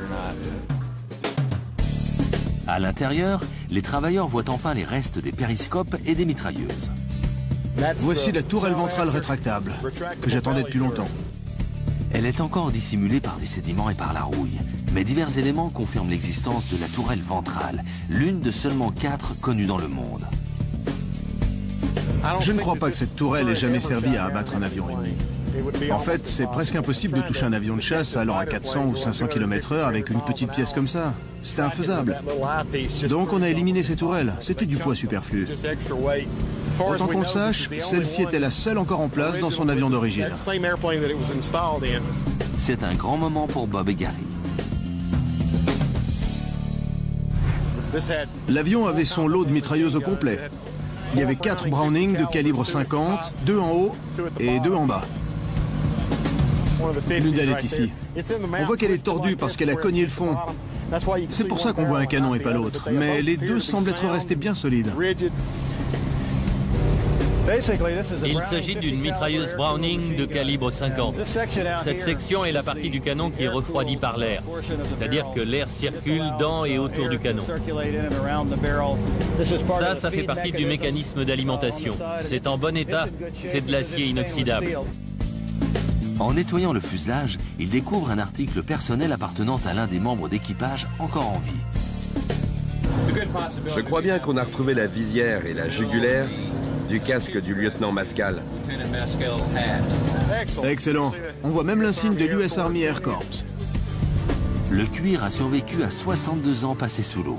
À l'intérieur, les travailleurs voient enfin les restes des périscopes et des mitrailleuses. Voici la tourelle ventrale rétractable, que j'attendais depuis longtemps. Elle est encore dissimulée par des sédiments et par la rouille. Mais divers éléments confirment l'existence de la tourelle ventrale, l'une de seulement 4 connues dans le monde. Je ne crois pas que cette tourelle ait jamais servi à abattre un avion ennemi. En fait, c'est presque impossible de toucher un avion de chasse allant à 400 ou 500 km/h avec une petite pièce comme ça. C'était infaisable. Donc on a éliminé ces tourelles. C'était du poids superflu. Autant qu'on le sache, celle-ci était la seule encore en place dans son avion d'origine. C'est un grand moment pour Bob et Gary. L'avion avait son lot de mitrailleuses au complet. Il y avait 4 Browning de calibre 50, 2 en haut et 2 en bas. L'une d'elles est ici. On voit qu'elle est tordue parce qu'elle a cogné le fond. C'est pour ça qu'on voit un canon et pas l'autre. Mais les deux semblent être restés bien solides. Il s'agit d'une mitrailleuse Browning de calibre 50. Cette section est la partie du canon qui est refroidie par l'air, c'est-à-dire que l'air circule dans et autour du canon. Ça fait partie du mécanisme d'alimentation. C'est en bon état, c'est de l'acier inoxydable. En nettoyant le fuselage, il découvre un article personnel appartenant à l'un des membres d'équipage encore en vie. Je crois bien qu'on a retrouvé la visière et la jugulaire du casque du lieutenant Mascal. Excellent. On voit même l'insigne de l'US Army Air Corps. Le cuir a survécu à 62 ans passés sous l'eau.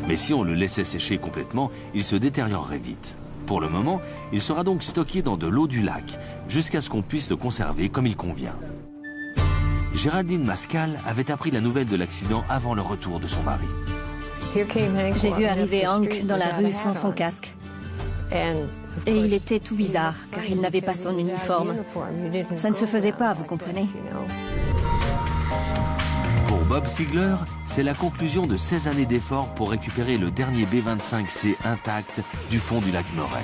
Mais si on le laissait sécher complètement, il se détériorerait vite. Pour le moment, il sera donc stocké dans de l'eau du lac, jusqu'à ce qu'on puisse le conserver comme il convient. Géraldine Mascal avait appris la nouvelle de l'accident avant le retour de son mari. J'ai vu arriver Hank dans la rue sans son casque. Et il était tout bizarre, car il n'avait pas son uniforme. Ça ne se faisait pas, vous comprenez? Pour Bob Siegler, c'est la conclusion de 16 années d'efforts pour récupérer le dernier B-25C intact du fond du lac Murray.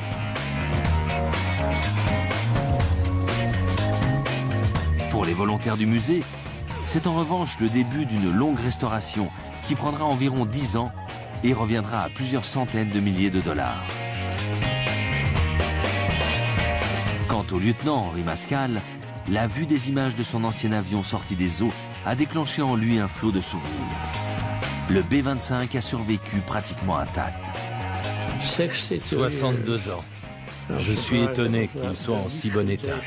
Pour les volontaires du musée, c'est en revanche le début d'une longue restauration qui prendra environ 10 ans et reviendra à plusieurs centaines de milliers de dollars. Quant au lieutenant Henri Mascal, la vue des images de son ancien avion sorti des eaux a déclenché en lui un flot de souvenirs. Le B-25 a survécu pratiquement intact. 62 ans. Je suis étonné qu'il soit en si bon état.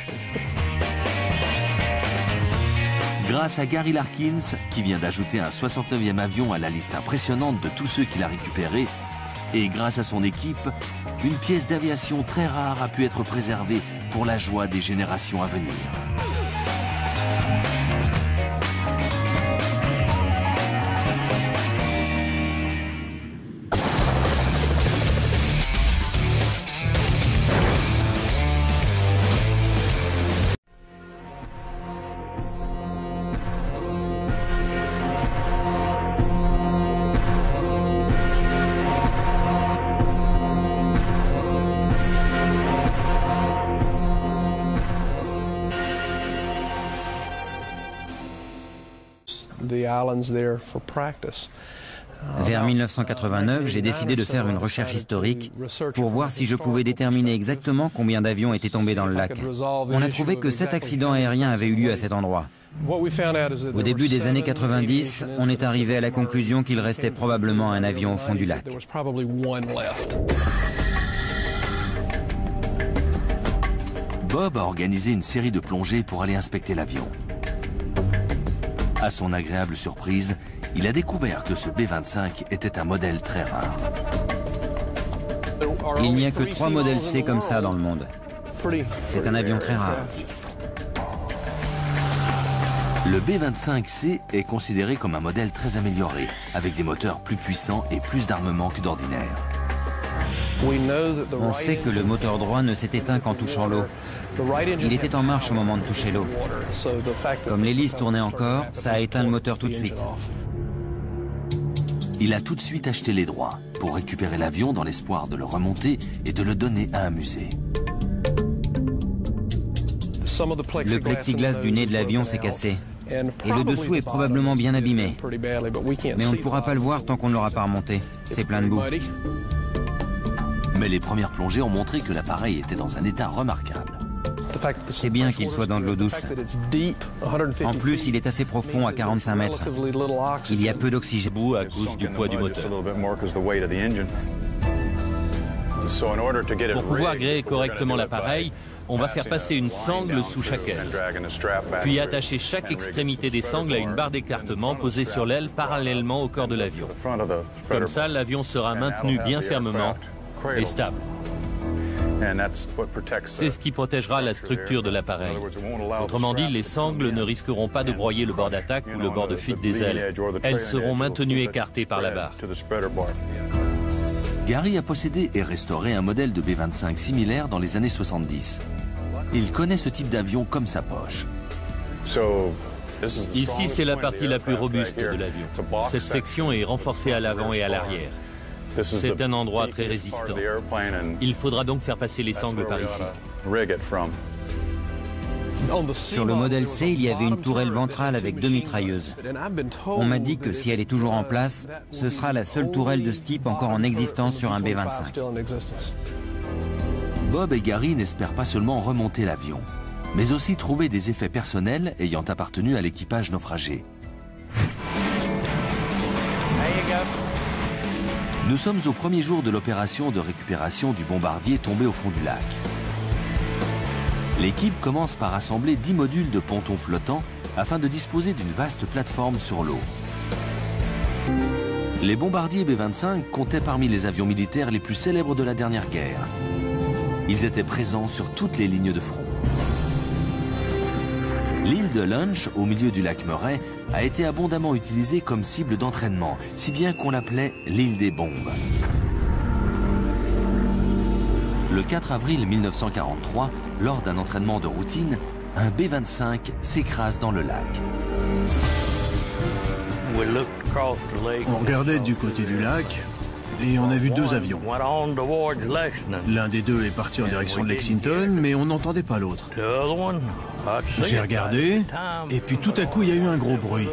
Grâce à Gary Larkins, qui vient d'ajouter un 69e avion à la liste impressionnante de tous ceux qu'il a récupérés, et grâce à son équipe, une pièce d'aviation très rare a pu être préservée pour la joie des générations à venir. Vers 1989, j'ai décidé de faire une recherche historique pour voir si je pouvais déterminer exactement combien d'avions étaient tombés dans le lac. On a trouvé que 7 accidents aériens avaient eu lieu à cet endroit. Au début des années 90, on est arrivé à la conclusion qu'il restait probablement un avion au fond du lac. Bob a organisé une série de plongées pour aller inspecter l'avion. À son agréable surprise, il a découvert que ce B-25 était un modèle très rare. Il n'y a que 3 modèles C comme ça dans le monde. C'est un avion très rare. Le B-25C est considéré comme un modèle très amélioré, avec des moteurs plus puissants et plus d'armement que d'ordinaire. On sait que le moteur droit ne s'est éteint qu'en touchant l'eau. Il était en marche au moment de toucher l'eau. Comme l'hélice tournait encore, ça a éteint le moteur tout de suite. Il a tout de suite acheté les droits pour récupérer l'avion dans l'espoir de le remonter et de le donner à un musée. Le plexiglas du nez de l'avion s'est cassé. Et le dessous est probablement bien abîmé. Mais on ne pourra pas le voir tant qu'on ne l'aura pas remonté. C'est plein de boue. Mais les premières plongées ont montré que l'appareil était dans un état remarquable. C'est bien qu'il soit dans de l'eau douce. En plus, il est assez profond à 45 mètres. Il y a peu d'oxygène. À cause du poids du moteur. Pour pouvoir gréer correctement l'appareil, on va faire passer une sangle sous chaque aile, puis attacher chaque extrémité des sangles à une barre d'écartement posée sur l'aile parallèlement au corps de l'avion. Comme ça, l'avion sera maintenu bien fermement et stable. C'est ce qui protégera la structure de l'appareil. Autrement dit, les sangles ne risqueront pas de broyer le bord d'attaque ou le bord de fuite des ailes. Elles seront maintenues écartées par la barre. Gary a possédé et restauré un modèle de B-25 similaire dans les années 70. Il connaît ce type d'avion comme sa poche. Ici, c'est la partie la plus robuste de l'avion. Cette section est renforcée à l'avant et à l'arrière. C'est un endroit très résistant. Il faudra donc faire passer les sangles par ici. Sur le modèle C, il y avait une tourelle ventrale avec 2 mitrailleuses. On m'a dit que si elle est toujours en place, ce sera la seule tourelle de ce type encore en existence sur un B-25. Bob et Gary n'espèrent pas seulement remonter l'avion, mais aussi trouver des effets personnels ayant appartenu à l'équipage naufragé. Nous sommes au premier jour de l'opération de récupération du bombardier tombé au fond du lac. L'équipe commence par assembler 10 modules de pontons flottants afin de disposer d'une vaste plateforme sur l'eau. Les bombardiers B-25 comptaient parmi les avions militaires les plus célèbres de la dernière guerre. Ils étaient présents sur toutes les lignes de front. L'île de Lunch, au milieu du lac Murray, a été abondamment utilisée comme cible d'entraînement, si bien qu'on l'appelait l'île des bombes. Le 4 avril 1943, lors d'un entraînement de routine, un B-25 s'écrase dans le lac. On regardait du côté du lac et on a vu 2 avions. L'un des 2 est parti en direction de Lexington, mais on n'entendait pas l'autre. J'ai regardé, et puis tout à coup, il y a eu un gros bruit.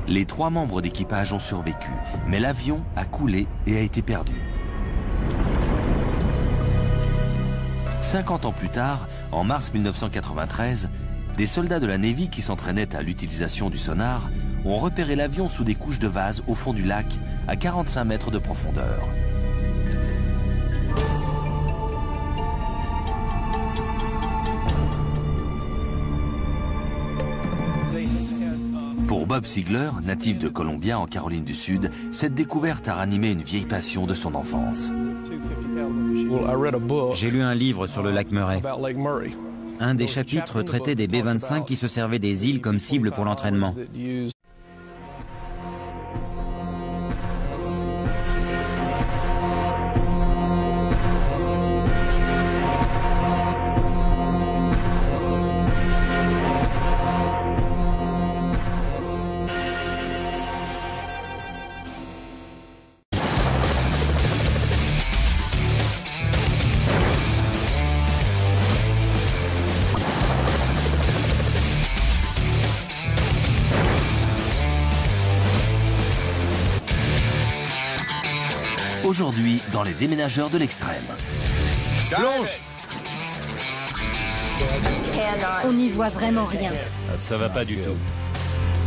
Les 3 membres d'équipage ont survécu, mais l'avion a coulé et a été perdu. 50 ans plus tard, en mars 1993, des soldats de la Navy qui s'entraînaient à l'utilisation du sonar ont repéré l'avion sous des couches de vase au fond du lac, à 45 mètres de profondeur. Pour Bob Ziegler, natif de Columbia en Caroline du Sud, cette découverte a ranimé une vieille passion de son enfance. J'ai lu un livre sur le lac Murray. Un des chapitres traitait des B-25 qui se servaient des îles comme cible pour l'entraînement. Aujourd'hui, dans les déménageurs de l'extrême. Plonge! On n'y voit vraiment rien. Ça va pas du tout.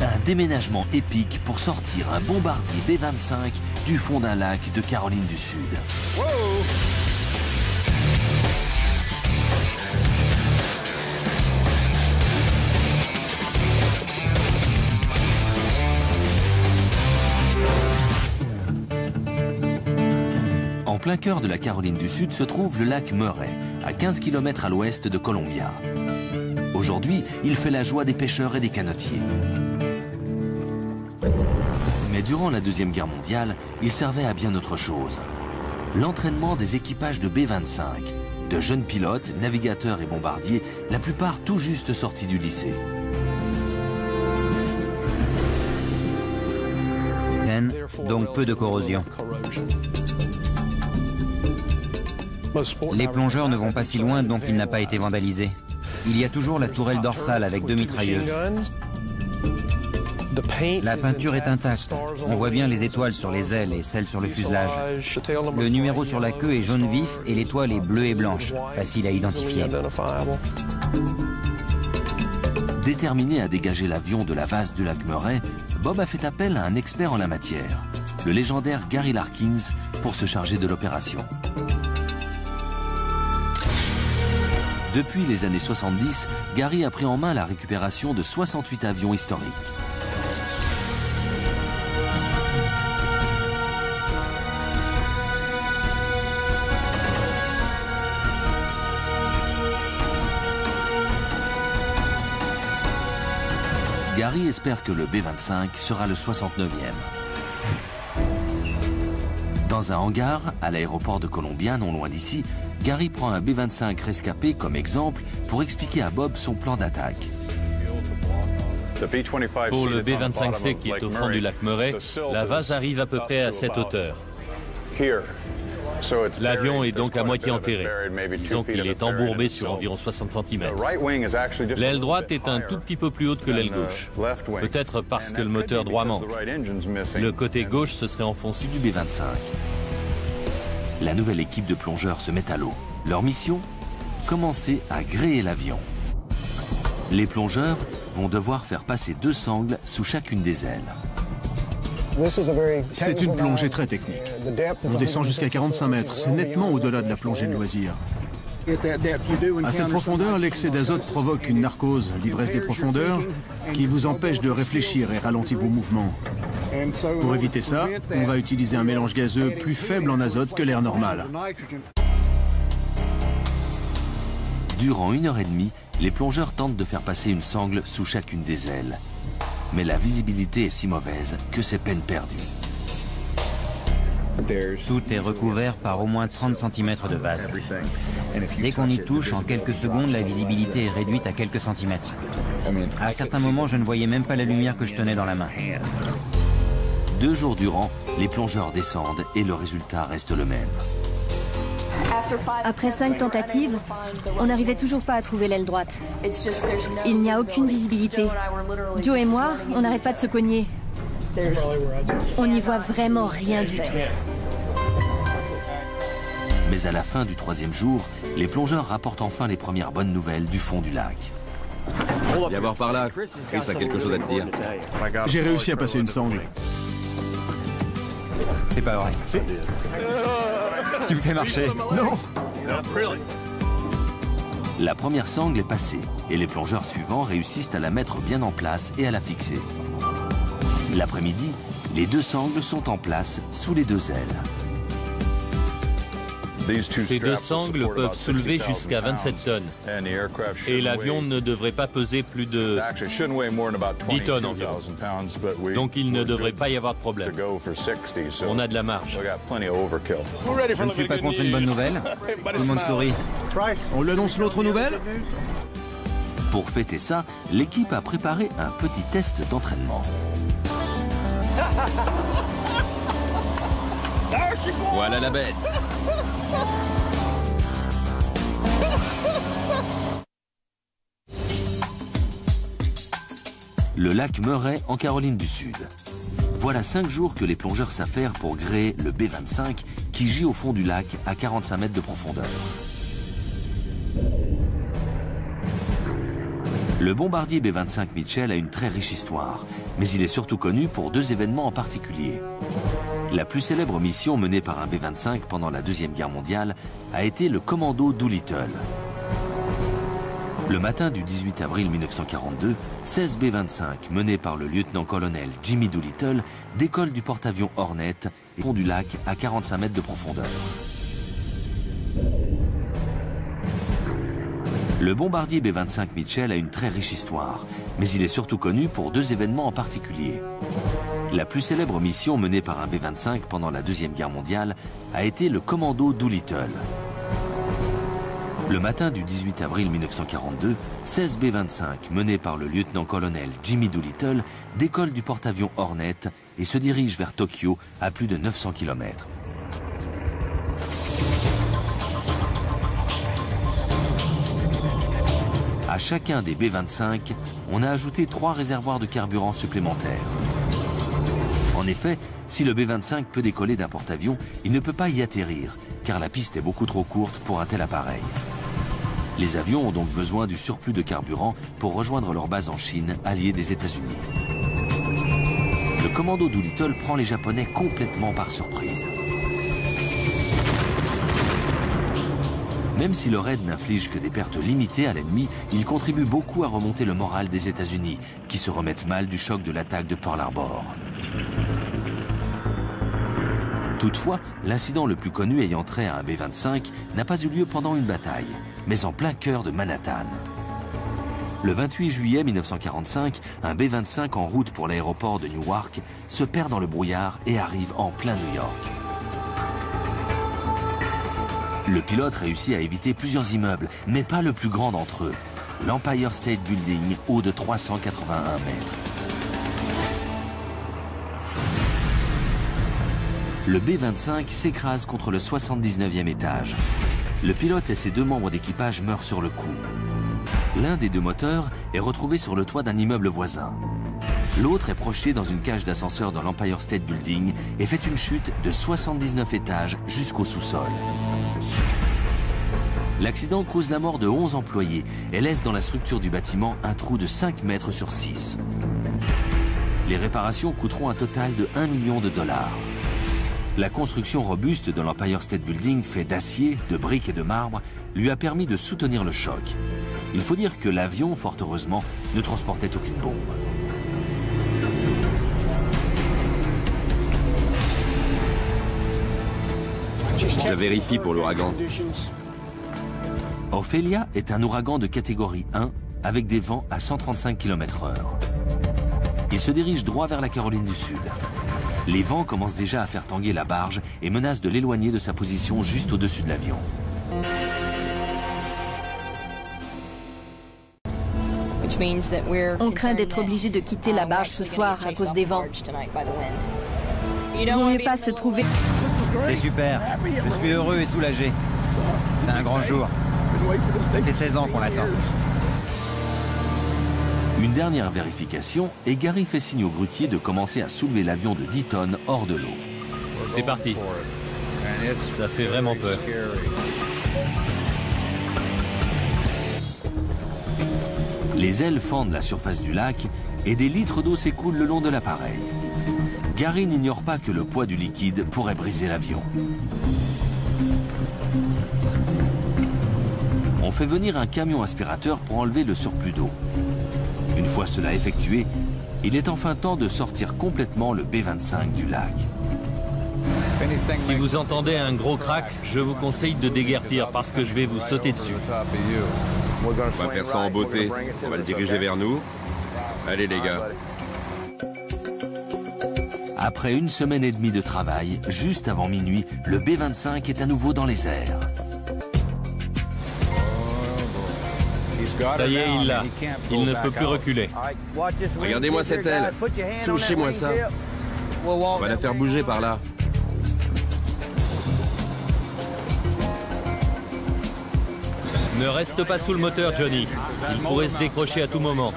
Un déménagement épique pour sortir un bombardier B-25 du fond d'un lac de Caroline du Sud. Wow! En plein cœur de la Caroline du Sud se trouve le lac Murray, à 15 km à l'ouest de Columbia. Aujourd'hui, il fait la joie des pêcheurs et des canotiers. Mais durant la Deuxième Guerre mondiale, il servait à bien autre chose. L'entraînement des équipages de B-25, de jeunes pilotes, navigateurs et bombardiers, la plupart tout juste sortis du lycée. Donc peu de corrosion. Les plongeurs ne vont pas si loin, donc il n'a pas été vandalisé. Il y a toujours la tourelle dorsale avec 2 mitrailleuses. La peinture est intacte. On voit bien les étoiles sur les ailes et celles sur le fuselage. Le numéro sur la queue est jaune vif et l'étoile est bleue et blanche, facile à identifier. Déterminé à dégager l'avion de la vase du lac Murray, Bob a fait appel à un expert en la matière, le légendaire Gary Larkins, pour se charger de l'opération. Depuis les années 70, Gary a pris en main la récupération de 68 avions historiques. Gary espère que le B-25 sera le 69e. Dans un hangar, à l'aéroport de Columbia, non loin d'ici, Gary prend un B-25 rescapé comme exemple pour expliquer à Bob son plan d'attaque. Pour le B-25C qui est au fond du lac Murray, la vase arrive à peu près à cette hauteur. L'avion est donc à moitié enterré. Disons qu'il est embourbé sur environ 60 cm. L'aile droite est un tout petit peu plus haute que l'aile gauche. Peut-être parce que le moteur droit manque. Le côté gauche se serait enfoncé du B-25. La nouvelle équipe de plongeurs se met à l'eau. Leur mission ? Commencer à gréer l'avion. Les plongeurs vont devoir faire passer 2 sangles sous chacune des ailes. C'est une plongée très technique. On descend jusqu'à 45 mètres. C'est nettement au-delà de la plongée de loisir. À cette profondeur, l'excès d'azote provoque une narcose, l'ivresse des profondeurs, qui vous empêche de réfléchir et ralentit vos mouvements. Pour éviter ça, on va utiliser un mélange gazeux plus faible en azote que l'air normal. Durant 1h30, les plongeurs tentent de faire passer une sangle sous chacune des ailes. Mais la visibilité est si mauvaise que c'est peine perdue. Tout est recouvert par au moins 30 cm de vase. Dès qu'on y touche, en quelques secondes, la visibilité est réduite à quelques centimètres. À certains moments, je ne voyais même pas la lumière que je tenais dans la main. 2 jours durant, les plongeurs descendent et le résultat reste le même. Après 5 tentatives, on n'arrivait toujours pas à trouver l'aile droite. Il n'y a aucune visibilité. Joe et moi, on n'arrête pas de se cogner. On n'y voit vraiment rien du tout. Mais à la fin du 3e jour, les plongeurs rapportent enfin les premières bonnes nouvelles du fond du lac. Viens voir par là. Chris a quelque chose à te dire. J'ai réussi à passer une sangle. C'est pas vrai. Si. Tu me fais marcher. Non. La première sangle est passée et les plongeurs suivants réussissent à la mettre bien en place et à la fixer. L'après-midi, les 2 sangles sont en place sous les 2 ailes. Ces 2 sangles peuvent soulever jusqu'à 27 tonnes. Et l'avion ne devrait pas peser plus de 10 tonnes environ. Donc il ne devrait pas y avoir de problème. On a de la marge. Je ne suis pas contre une bonne nouvelle. Tout le monde sourit. On lui annonce l'autre nouvelle ? Pour fêter ça, l'équipe a préparé un petit test d'entraînement. Voilà la bête. Le lac Murray en Caroline du Sud. Voilà 5 jours que les plongeurs s'affairent pour gréer le B-25 qui gît au fond du lac à 45 mètres de profondeur. Le bombardier B-25 Mitchell a une très riche histoire, mais il est surtout connu pour deux événements en particulier. La plus célèbre mission menée par un B-25 pendant la Deuxième Guerre mondiale a été le commando Doolittle. Le matin du 18 avril 1942, 16 B-25 menés par le lieutenant-colonel Jimmy Doolittle décollent du porte-avions Hornet et fond du lac à 45 mètres de profondeur. Le bombardier B-25 Mitchell a une très riche histoire, mais il est surtout connu pour deux événements en particulier. La plus célèbre mission menée par un B-25 pendant la Deuxième Guerre mondiale a été le commando Doolittle. Le matin du 18 avril 1942, 16 B-25 menés par le lieutenant-colonel Jimmy Doolittle décollent du porte-avions Hornet et se dirigent vers Tokyo à plus de 900 km. À chacun des B-25, on a ajouté 3 réservoirs de carburant supplémentaires. En effet, si le B-25 peut décoller d'un porte-avions, il ne peut pas y atterrir, car la piste est beaucoup trop courte pour un tel appareil. Les avions ont donc besoin du surplus de carburant pour rejoindre leur base en Chine, alliée des États-Unis. Le commando Doolittle prend les Japonais complètement par surprise. Même si le raid n'inflige que des pertes limitées à l'ennemi, il contribue beaucoup à remonter le moral des États-Unis, qui se remettent mal du choc de l'attaque de Pearl Harbor. Toutefois, l'incident le plus connu ayant trait à un B-25 n'a pas eu lieu pendant une bataille, mais en plein cœur de Manhattan. Le 28 juillet 1945, un B-25 en route pour l'aéroport de Newark se perd dans le brouillard et arrive en plein New York. Le pilote réussit à éviter plusieurs immeubles, mais pas le plus grand d'entre eux, l'Empire State Building, haut de 381 mètres. Le B-25 s'écrase contre le 79e étage. Le pilote et ses 2 membres d'équipage meurent sur le coup. L'un des 2 moteurs est retrouvé sur le toit d'un immeuble voisin. L'autre est projeté dans une cage d'ascenseur dans l'Empire State Building et fait une chute de 79 étages jusqu'au sous-sol. L'accident cause la mort de 11 employés et laisse dans la structure du bâtiment un trou de 5 mètres sur 6. Les réparations coûteront un total de $1 million. La construction robuste de l'Empire State Building, faite d'acier, de briques et de marbre, lui a permis de soutenir le choc. Il faut dire que l'avion, fort heureusement, ne transportait aucune bombe. Je vérifie pour l'ouragan. Ophelia est un ouragan de catégorie 1 avec des vents à 135 km/h. Il se dirige droit vers la Caroline du Sud. Les vents commencent déjà à faire tanguer la barge et menacent de l'éloigner de sa position juste au-dessus de l'avion. On craint d'être obligé de quitter la barge ce soir à cause des vents. Il vaut mieux pas se trouver. C'est super, je suis heureux et soulagé. C'est un grand jour. Ça fait 16 ans qu'on l'attend. Une dernière vérification et Gary fait signe au grutier de commencer à soulever l'avion de 10 tonnes hors de l'eau. C'est parti. Ça fait vraiment peur. Les ailes fendent la surface du lac et des litres d'eau s'écoulent le long de l'appareil. Gary n'ignore pas que le poids du liquide pourrait briser l'avion. On fait venir un camion aspirateur pour enlever le surplus d'eau. Une fois cela effectué, il est enfin temps de sortir complètement le B-25 du lac. Si vous entendez un gros crack, je vous conseille de déguerpir parce que je vais vous sauter dessus. On va faire ça en beauté. On va le diriger vers nous. Allez les gars. Après 1 semaine et demie de travail, juste avant minuit, le B-25 est à nouveau dans les airs. Ça y est, il l'a. Il ne peut plus reculer. Regardez-moi cette aile. Touchez-moi ça. On va la faire bouger par là. Ne reste pas sous le moteur, Johnny. Il pourrait se décrocher à tout moment.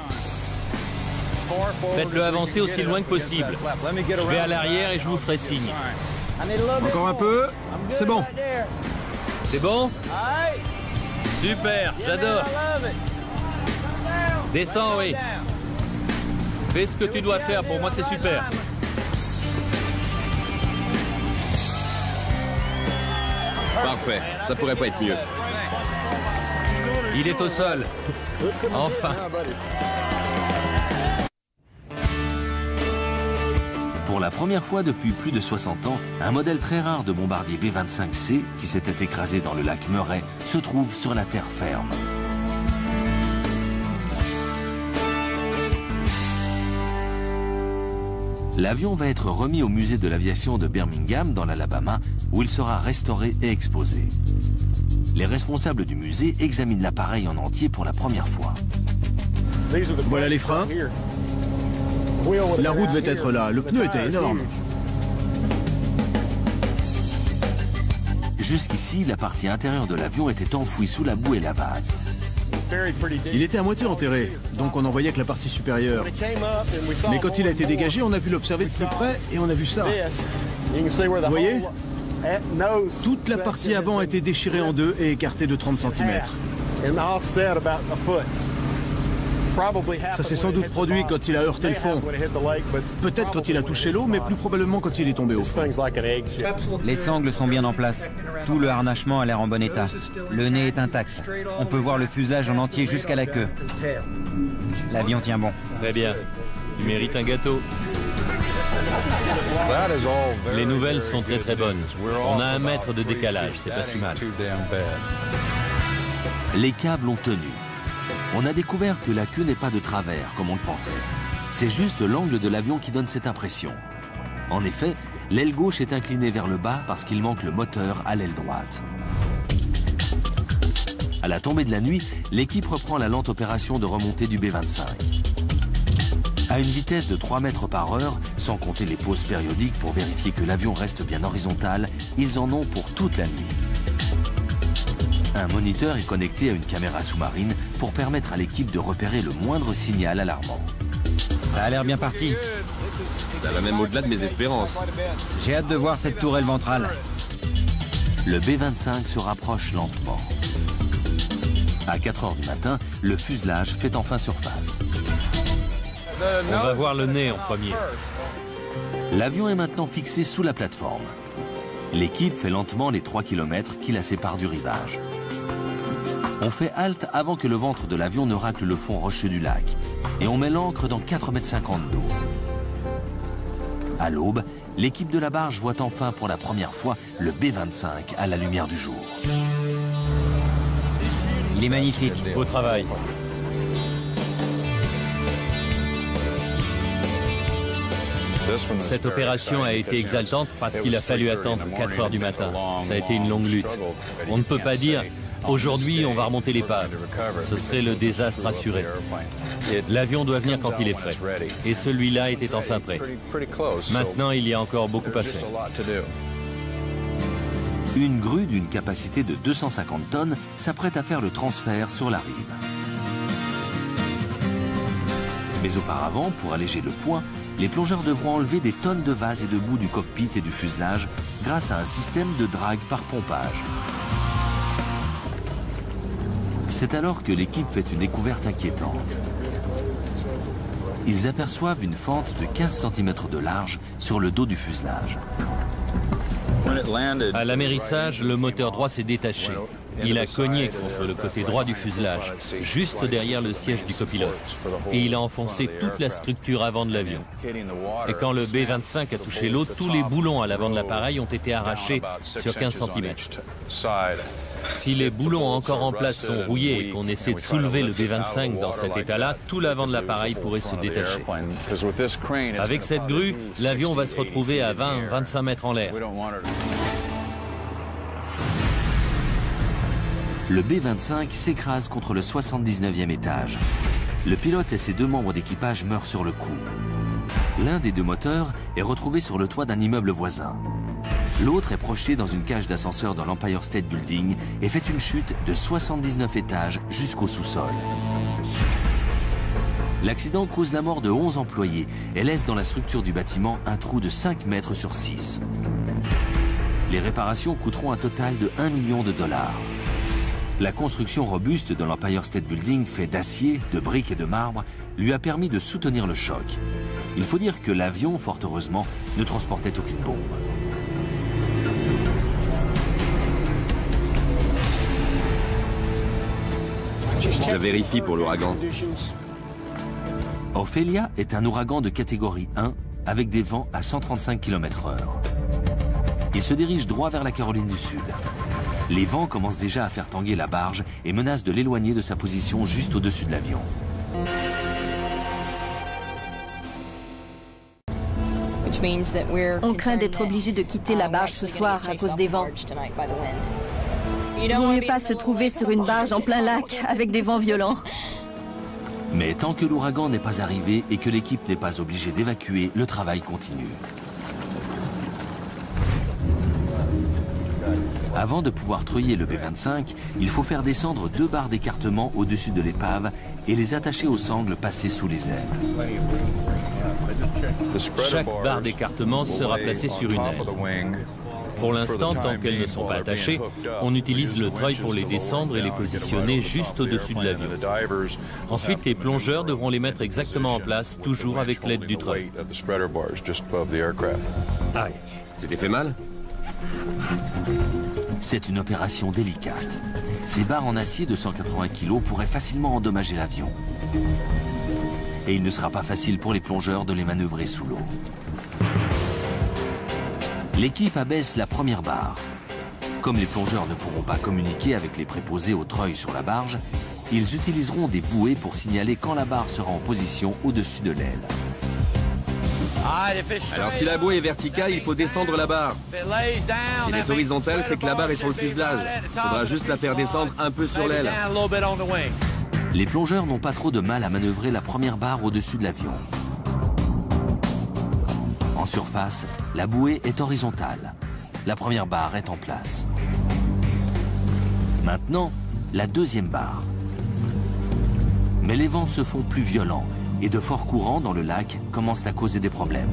Faites-le avancer aussi loin que possible. Je vais à l'arrière et je vous ferai signe. Encore un peu. C'est bon. C'est bon? Super, j'adore. Descends, oui. Fais ce que tu dois faire, pour moi c'est super. Parfait, ça pourrait pas être mieux. Il est au sol. Enfin. Pour la première fois depuis plus de 60 ans, un modèle très rare de bombardier B-25C, qui s'était écrasé dans le lac Murray, se trouve sur la terre ferme. L'avion va être remis au musée de l'aviation de Birmingham, dans l'Alabama, où il sera restauré et exposé. Les responsables du musée examinent l'appareil en entier pour la première fois. Voilà les freins. La roue devait être là, le pneu était énorme. Jusqu'ici, la partie intérieure de l'avion était enfouie sous la boue et la vase. Il était à moitié enterré, donc on n'en voyait que la partie supérieure. Mais quand il a été dégagé, on a pu l'observer de plus près et on a vu ça. Vous voyez ? Toute la partie avant a été déchirée en deux et écartée de 30 cm. Ça s'est sans doute produit quand il a heurté le fond. Peut-être quand il a touché l'eau, mais plus probablement quand il est tombé au fond. Les sangles sont bien en place. Tout le harnachement a l'air en bon état. Le nez est intact. On peut voir le fuselage en entier jusqu'à la queue. L'avion tient bon. Très bien. Tu mérites un gâteau. Les nouvelles sont très très bonnes. On a 1 mètre de décalage, c'est pas si mal. Les câbles ont tenu. On a découvert que la queue n'est pas de travers, comme on le pensait. C'est juste l'angle de l'avion qui donne cette impression. En effet, l'aile gauche est inclinée vers le bas parce qu'il manque le moteur à l'aile droite. À la tombée de la nuit, l'équipe reprend la lente opération de remontée du B-25. À une vitesse de 3 mètres par heure, sans compter les pauses périodiques pour vérifier que l'avion reste bien horizontal, ils en ont pour toute la nuit. Un moniteur est connecté à une caméra sous-marine pour permettre à l'équipe de repérer le moindre signal alarmant. Ça a l'air bien parti. Ça va même au-delà de mes espérances. J'ai hâte de voir cette tourelle ventrale. Le B-25 se rapproche lentement. À 4 heures du matin, le fuselage fait enfin surface. On va voir le nez en premier. L'avion est maintenant fixé sous la plateforme. L'équipe fait lentement les 3 km qui la séparent du rivage. On fait halte avant que le ventre de l'avion ne racle le fond rocheux du lac. Et on met l'ancre dans 4,50 m d'eau. À l'aube, l'équipe de la barge voit enfin pour la première fois le B-25 à la lumière du jour. Il est magnifique. Beau travail. Cette opération a été exaltante parce qu'il a fallu attendre 4 heures du matin. Ça a été une longue lutte. On ne peut pas dire « aujourd'hui, on va remonter l'épave ». Ce serait le désastre assuré. L'avion doit venir quand il est prêt. Et celui-là était enfin prêt. Maintenant, il y a encore beaucoup à faire. Une grue d'une capacité de 250 tonnes s'apprête à faire le transfert sur la rive. Mais auparavant, pour alléger le poids, les plongeurs devront enlever des tonnes de vase et de boue du cockpit et du fuselage grâce à un système de drague par pompage. C'est alors que l'équipe fait une découverte inquiétante. Ils aperçoivent une fente de 15 cm de large sur le dos du fuselage. À l'amérissage, le moteur droit s'est détaché. Il a cogné contre le côté droit du fuselage, juste derrière le siège du copilote. Et il a enfoncé toute la structure avant de l'avion. Et quand le B-25 a touché l'eau, tous les boulons à l'avant de l'appareil ont été arrachés sur 15 cm. Si les boulons encore en place sont rouillés et qu'on essaie de soulever le B-25 dans cet état-là, tout l'avant de l'appareil pourrait se détacher. Avec cette grue, l'avion va se retrouver à 20-25 mètres en l'air. Le B-25 s'écrase contre le 79e étage. Le pilote et ses 2 membres d'équipage meurent sur le coup. L'un des 2 moteurs est retrouvé sur le toit d'un immeuble voisin. L'autre est projeté dans une cage d'ascenseur dans l'Empire State Building et fait une chute de 79 étages jusqu'au sous-sol. L'accident cause la mort de 11 employés et laisse dans la structure du bâtiment un trou de 5 mètres sur 6. Les réparations coûteront un total de $1 million. La construction robuste de l'Empire State Building, fait d'acier, de briques et de marbre, lui a permis de soutenir le choc. Il faut dire que l'avion, fort heureusement, ne transportait aucune bombe. Je vérifie pour l'ouragan. Ophelia est un ouragan de catégorie 1 avec des vents à 135 km/h. Il se dirige droit vers la Caroline du Sud. Les vents commencent déjà à faire tanguer la barge et menacent de l'éloigner de sa position juste au-dessus de l'avion. On craint d'être obligé de quitter la barge ce soir à cause des vents. Il vaut mieux pas se trouver sur une barge en plein lac avec des vents violents. Mais tant que l'ouragan n'est pas arrivé et que l'équipe n'est pas obligée d'évacuer, le travail continue. Avant de pouvoir treuiller le B-25, il faut faire descendre 2 barres d'écartement au-dessus de l'épave et les attacher aux sangles passées sous les ailes. Chaque barre d'écartement sera placée sur une aile. Pour l'instant, tant qu'elles ne sont pas attachées, on utilise le treuil pour les descendre et les positionner juste au-dessus de l'avion. Ensuite, les plongeurs devront les mettre exactement en place, toujours avec l'aide du treuil. Aïe. C'était fait mal? C'est une opération délicate. Ces barres en acier de 180 kg pourraient facilement endommager l'avion. Et il ne sera pas facile pour les plongeurs de les manœuvrer sous l'eau. L'équipe abaisse la première barre. Comme les plongeurs ne pourront pas communiquer avec les préposés au treuil sur la barge, ils utiliseront des bouées pour signaler quand la barre sera en position au-dessus de l'aile. Alors si la bouée est verticale, il faut descendre la barre. Si elle est horizontale, c'est que la barre est sur le fuselage. Il faudra juste la faire descendre un peu sur l'aile. Les plongeurs n'ont pas trop de mal à manœuvrer la première barre au-dessus de l'avion. En surface, la bouée est horizontale. La première barre est en place. Maintenant, la deuxième barre. Mais les vents se font plus violents et de forts courants dans le lac commencent à causer des problèmes.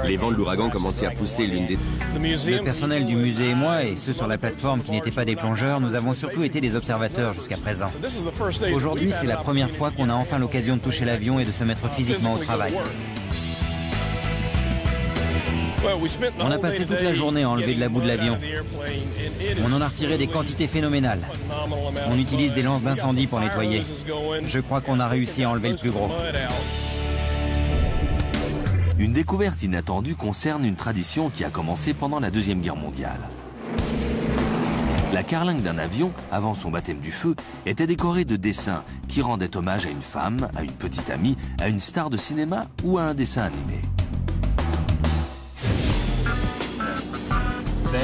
Les vents de l'ouragan commençaient à pousser l'une des... Le personnel du musée et moi, et ceux sur la plateforme qui n'étaient pas des plongeurs, nous avons surtout été des observateurs jusqu'à présent. Aujourd'hui, c'est la première fois qu'on a enfin l'occasion de toucher l'avion et de se mettre physiquement au travail. On a passé toute la journée à enlever de la boue de l'avion. On en a retiré des quantités phénoménales. On utilise des lances d'incendie pour nettoyer. Je crois qu'on a réussi à enlever le plus gros. Une découverte inattendue concerne une tradition qui a commencé pendant la Deuxième Guerre mondiale. La carlingue d'un avion, avant son baptême du feu, était décorée de dessins qui rendaient hommage à une femme, à une petite amie, à une star de cinéma ou à un dessin animé.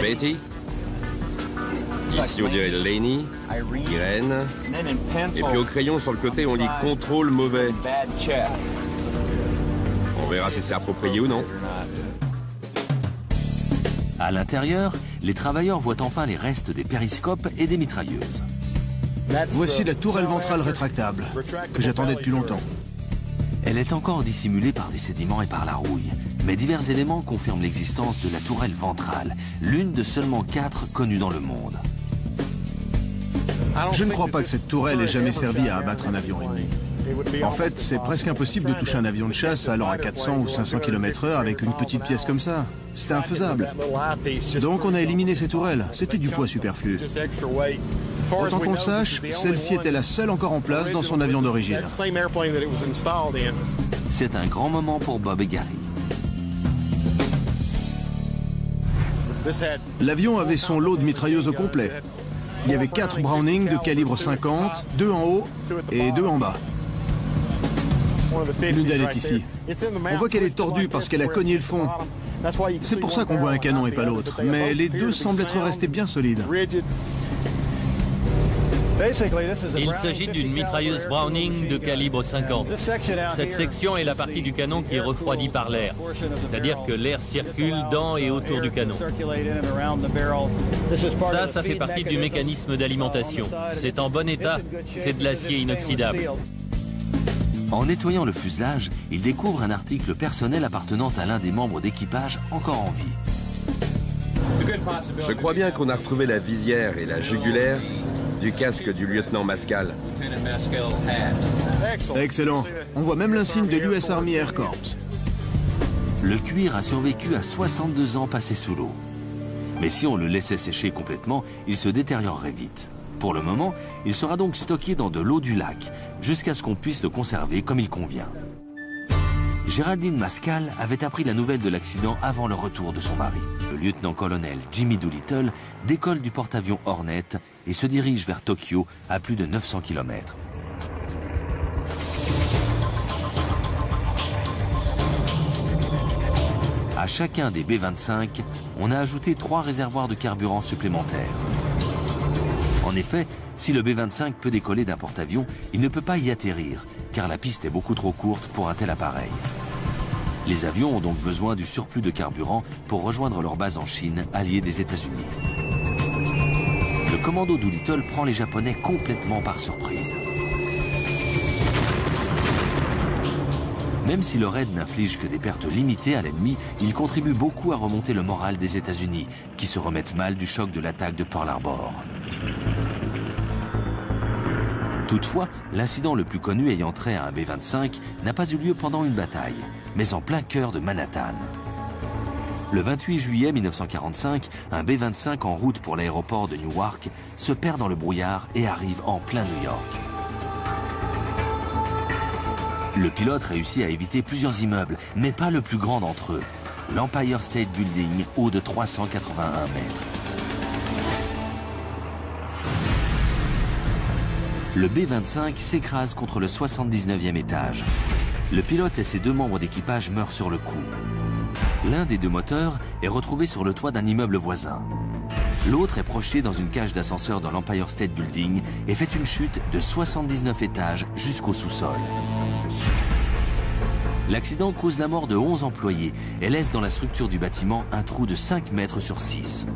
Betty. Ici on dirait Laney, Irène. Et puis au crayon sur le côté on lit contrôle mauvais. On verra si c'est approprié ou non. À l'intérieur, les travailleurs voient enfin les restes des périscopes et des mitrailleuses. Voici la tourelle ventrale rétractable, que j'attendais depuis longtemps. Elle est encore dissimulée par des sédiments et par la rouille, mais divers éléments confirment l'existence de la tourelle ventrale, l'une de seulement 4 connues dans le monde. Je ne crois pas que cette tourelle ait jamais servi à abattre un avion ennemi. En fait, c'est presque impossible de toucher un avion de chasse allant à 400 ou 500 km/h avec une petite pièce comme ça. C'était infaisable. Donc on a éliminé ces tourelles. C'était du poids superflu. Autant qu'on le sache, celle-ci était la seule encore en place dans son avion d'origine. C'est un grand moment pour Bob et Gary. L'avion avait son lot de mitrailleuses au complet. Il y avait 4 Browning de calibre 50, 2 en haut et 2 en bas. L'une d'elles est ici. On voit qu'elle est tordue parce qu'elle a cogné le fond. C'est pour ça qu'on voit un canon et pas l'autre. Mais les deux semblent être restés bien solides. Il s'agit d'une mitrailleuse Browning de calibre 50. Cette section est la partie du canon qui est refroidie par l'air, c'est-à-dire que l'air circule dans et autour du canon. Ça fait partie du mécanisme d'alimentation. C'est en bon état, c'est de l'acier inoxydable. En nettoyant le fuselage, il découvre un article personnel appartenant à l'un des membres d'équipage encore en vie. Je crois bien qu'on a retrouvé la visière et la jugulaire du casque du lieutenant Mascal. Excellent. On voit même l'insigne de l'US Army Air Corps. Le cuir a survécu à 62 ans passés sous l'eau. Mais si on le laissait sécher complètement, il se détériorerait vite. Pour le moment, il sera donc stocké dans de l'eau du lac, jusqu'à ce qu'on puisse le conserver comme il convient. Géraldine Mascal avait appris la nouvelle de l'accident avant le retour de son mari. Le lieutenant-colonel Jimmy Doolittle décolle du porte-avions Hornet et se dirige vers Tokyo à plus de 900 km. À chacun des B-25, on a ajouté 3 réservoirs de carburant supplémentaires. En effet, si le B-25 peut décoller d'un porte-avions, il ne peut pas y atterrir, car la piste est beaucoup trop courte pour un tel appareil. Les avions ont donc besoin du surplus de carburant pour rejoindre leur base en Chine, alliée des États-Unis. Le commando Doolittle prend les Japonais complètement par surprise. Même si le raid n'inflige que des pertes limitées à l'ennemi, il contribue beaucoup à remonter le moral des États-Unis, qui se remettent mal du choc de l'attaque de Pearl Harbor. Toutefois, l'incident le plus connu ayant trait à un B-25 n'a pas eu lieu pendant une bataille, mais en plein cœur de Manhattan. Le 28 juillet 1945, un B-25 en route pour l'aéroport de Newark se perd dans le brouillard et arrive en plein New York. Le pilote réussit à éviter plusieurs immeubles, mais pas le plus grand d'entre eux, l'Empire State Building, haut de 381 mètres. Le B-25 s'écrase contre le 79e étage. Le pilote et ses 2 membres d'équipage meurent sur le coup. L'un des 2 moteurs est retrouvé sur le toit d'un immeuble voisin. L'autre est projeté dans une cage d'ascenseur dans l'Empire State Building et fait une chute de 79 étages jusqu'au sous-sol. L'accident cause la mort de 11 employés et laisse dans la structure du bâtiment un trou de 5 mètres sur 6.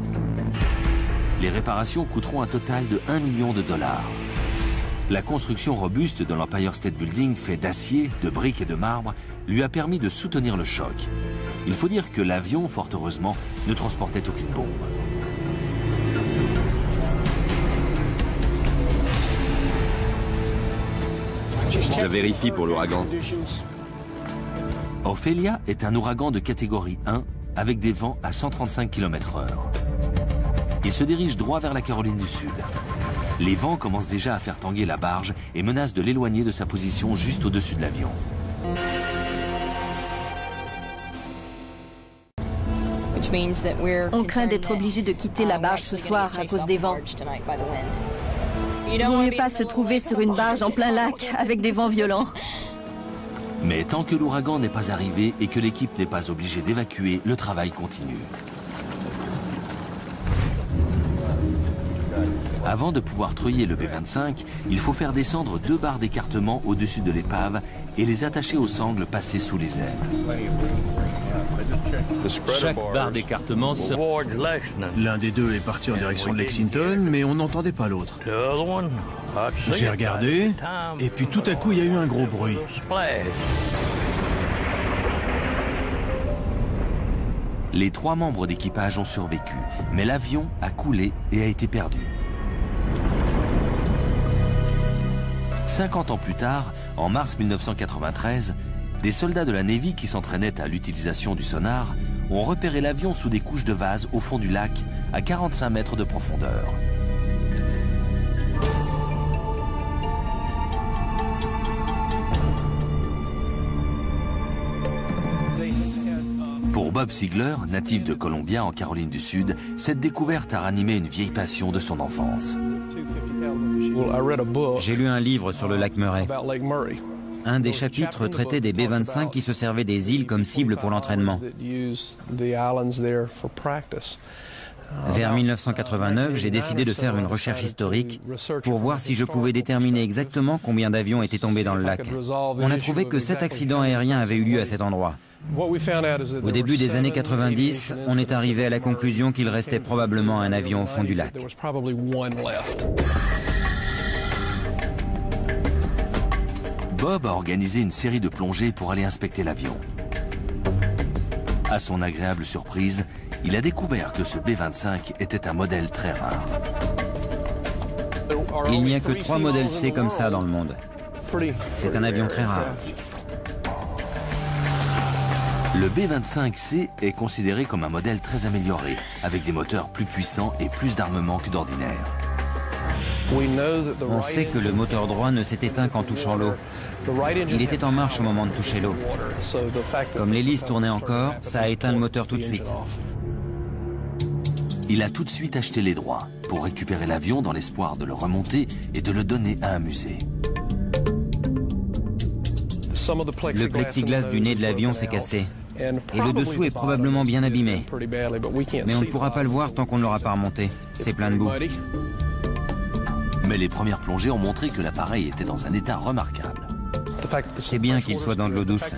Les réparations coûteront un total de $1 million. La construction robuste de l'Empire State Building, faite d'acier, de briques et de marbre, lui a permis de soutenir le choc. Il faut dire que l'avion, fort heureusement, ne transportait aucune bombe. Je vérifie pour l'ouragan. Ophelia est un ouragan de catégorie 1 avec des vents à 135 km/h. Il se dirige droit vers la Caroline du Sud. Les vents commencent déjà à faire tanguer la barge et menacent de l'éloigner de sa position juste au-dessus de l'avion. On craint d'être obligé de quitter la barge ce soir à cause des vents. Il vaut mieux pas se trouver sur une barge en plein lac avec des vents violents. Mais tant que l'ouragan n'est pas arrivé et que l'équipe n'est pas obligée d'évacuer, le travail continue. Avant de pouvoir treuiller le B-25, il faut faire descendre 2 barres d'écartement au-dessus de l'épave et les attacher aux sangles passées sous les ailes. Chaque barre d'écartement se... L'un des 2 est parti en direction de Lexington, mais on n'entendait pas l'autre. J'ai regardé, et puis tout à coup, il y a eu un gros bruit. Les 3 membres d'équipage ont survécu, mais l'avion a coulé et a été perdu. 50 ans plus tard, en mars 1993, des soldats de la Navy qui s'entraînaient à l'utilisation du sonar ont repéré l'avion sous des couches de vase au fond du lac à 45 mètres de profondeur. Pour Bob Ziegler, natif de Columbia en Caroline du Sud, cette découverte a ranimé une vieille passion de son enfance. J'ai lu un livre sur le lac Murray. Un des chapitres traitait des B-25 qui se servaient des îles comme cible pour l'entraînement. Vers 1989, j'ai décidé de faire une recherche historique pour voir si je pouvais déterminer exactement combien d'avions étaient tombés dans le lac. On a trouvé que 7 accidents aériens avaient eu lieu à cet endroit. Au début des années 90, on est arrivé à la conclusion qu'il restait probablement un avion au fond du lac. Bob a organisé une série de plongées pour aller inspecter l'avion. À son agréable surprise, il a découvert que ce B-25 était un modèle très rare. Il n'y a que 3 modèles C comme ça dans le monde. C'est un avion très rare. Le B-25C est considéré comme un modèle très amélioré, avec des moteurs plus puissants et plus d'armement que d'ordinaire. On sait que le moteur droit ne s'est éteint qu'en touchant l'eau. Il était en marche au moment de toucher l'eau. Comme l'hélice tournait encore, ça a éteint le moteur tout de suite. Il a tout de suite acheté les droits pour récupérer l'avion dans l'espoir de le remonter et de le donner à un musée. Le plexiglas du nez de l'avion s'est cassé. Et le dessous est probablement bien abîmé. Mais on ne pourra pas le voir tant qu'on ne l'aura pas remonté. C'est plein de boue. Mais les premières plongées ont montré que l'appareil était dans un état remarquable. C'est bien qu'il soit dans de l'eau douce.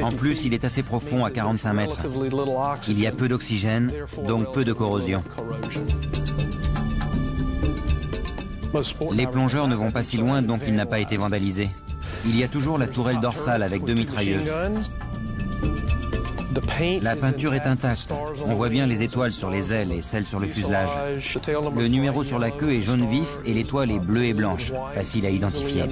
En plus, il est assez profond, à 45 mètres. Il y a peu d'oxygène, donc peu de corrosion. Les plongeurs ne vont pas si loin, donc il n'a pas été vandalisé. Il y a toujours la tourelle dorsale avec 2 mitrailleuses. La peinture est intacte. On voit bien les étoiles sur les ailes et celles sur le fuselage. Le numéro sur la queue est jaune vif et l'étoile est bleue et blanche. Facile à identifier.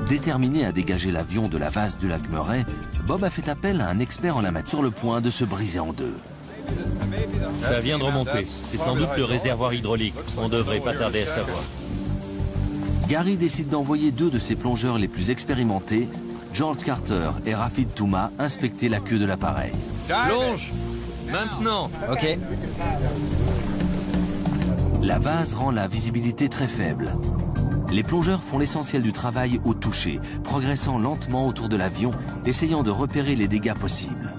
Déterminé à dégager l'avion de la vase du lac Murray, Bob a fait appel à un expert en la matière sur le point de se briser en deux. Ça vient de remonter. C'est sans doute le réservoir hydraulique. On devrait pas tarder à savoir. Gary décide d'envoyer 2 de ses plongeurs les plus expérimentés, George Carter et Rafid Touma, inspecter la queue de l'appareil. Plonge! Maintenant! Ok. La vase rend la visibilité très faible. Les plongeurs font l'essentiel du travail au toucher, progressant lentement autour de l'avion, essayant de repérer les dégâts possibles.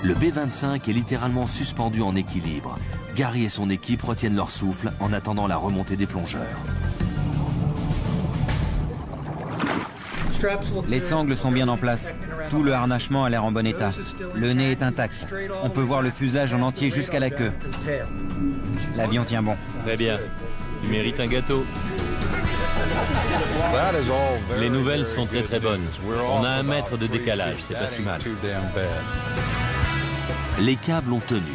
Le B-25 est littéralement suspendu en équilibre. Gary et son équipe retiennent leur souffle en attendant la remontée des plongeurs. Les sangles sont bien en place. Tout le harnachement a l'air en bon état. Le nez est intact. On peut voir le fuselage en entier jusqu'à la queue. L'avion tient bon. Très bien. Tu mérites un gâteau. Les nouvelles sont très très bonnes. On a 1 mètre de décalage, c'est pas si mal. Les câbles ont tenu.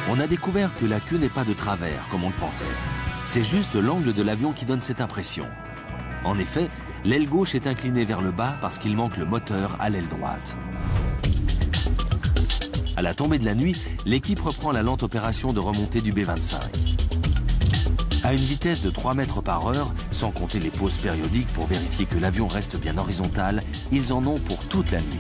On a découvert que la queue n'est pas de travers, comme on le pensait. C'est juste l'angle de l'avion qui donne cette impression. En effet, l'aile gauche est inclinée vers le bas parce qu'il manque le moteur à l'aile droite. À la tombée de la nuit, l'équipe reprend la lente opération de remontée du B-25. À une vitesse de 3 mètres par heure, sans compter les pauses périodiques pour vérifier que l'avion reste bien horizontal, ils en ont pour toute la nuit.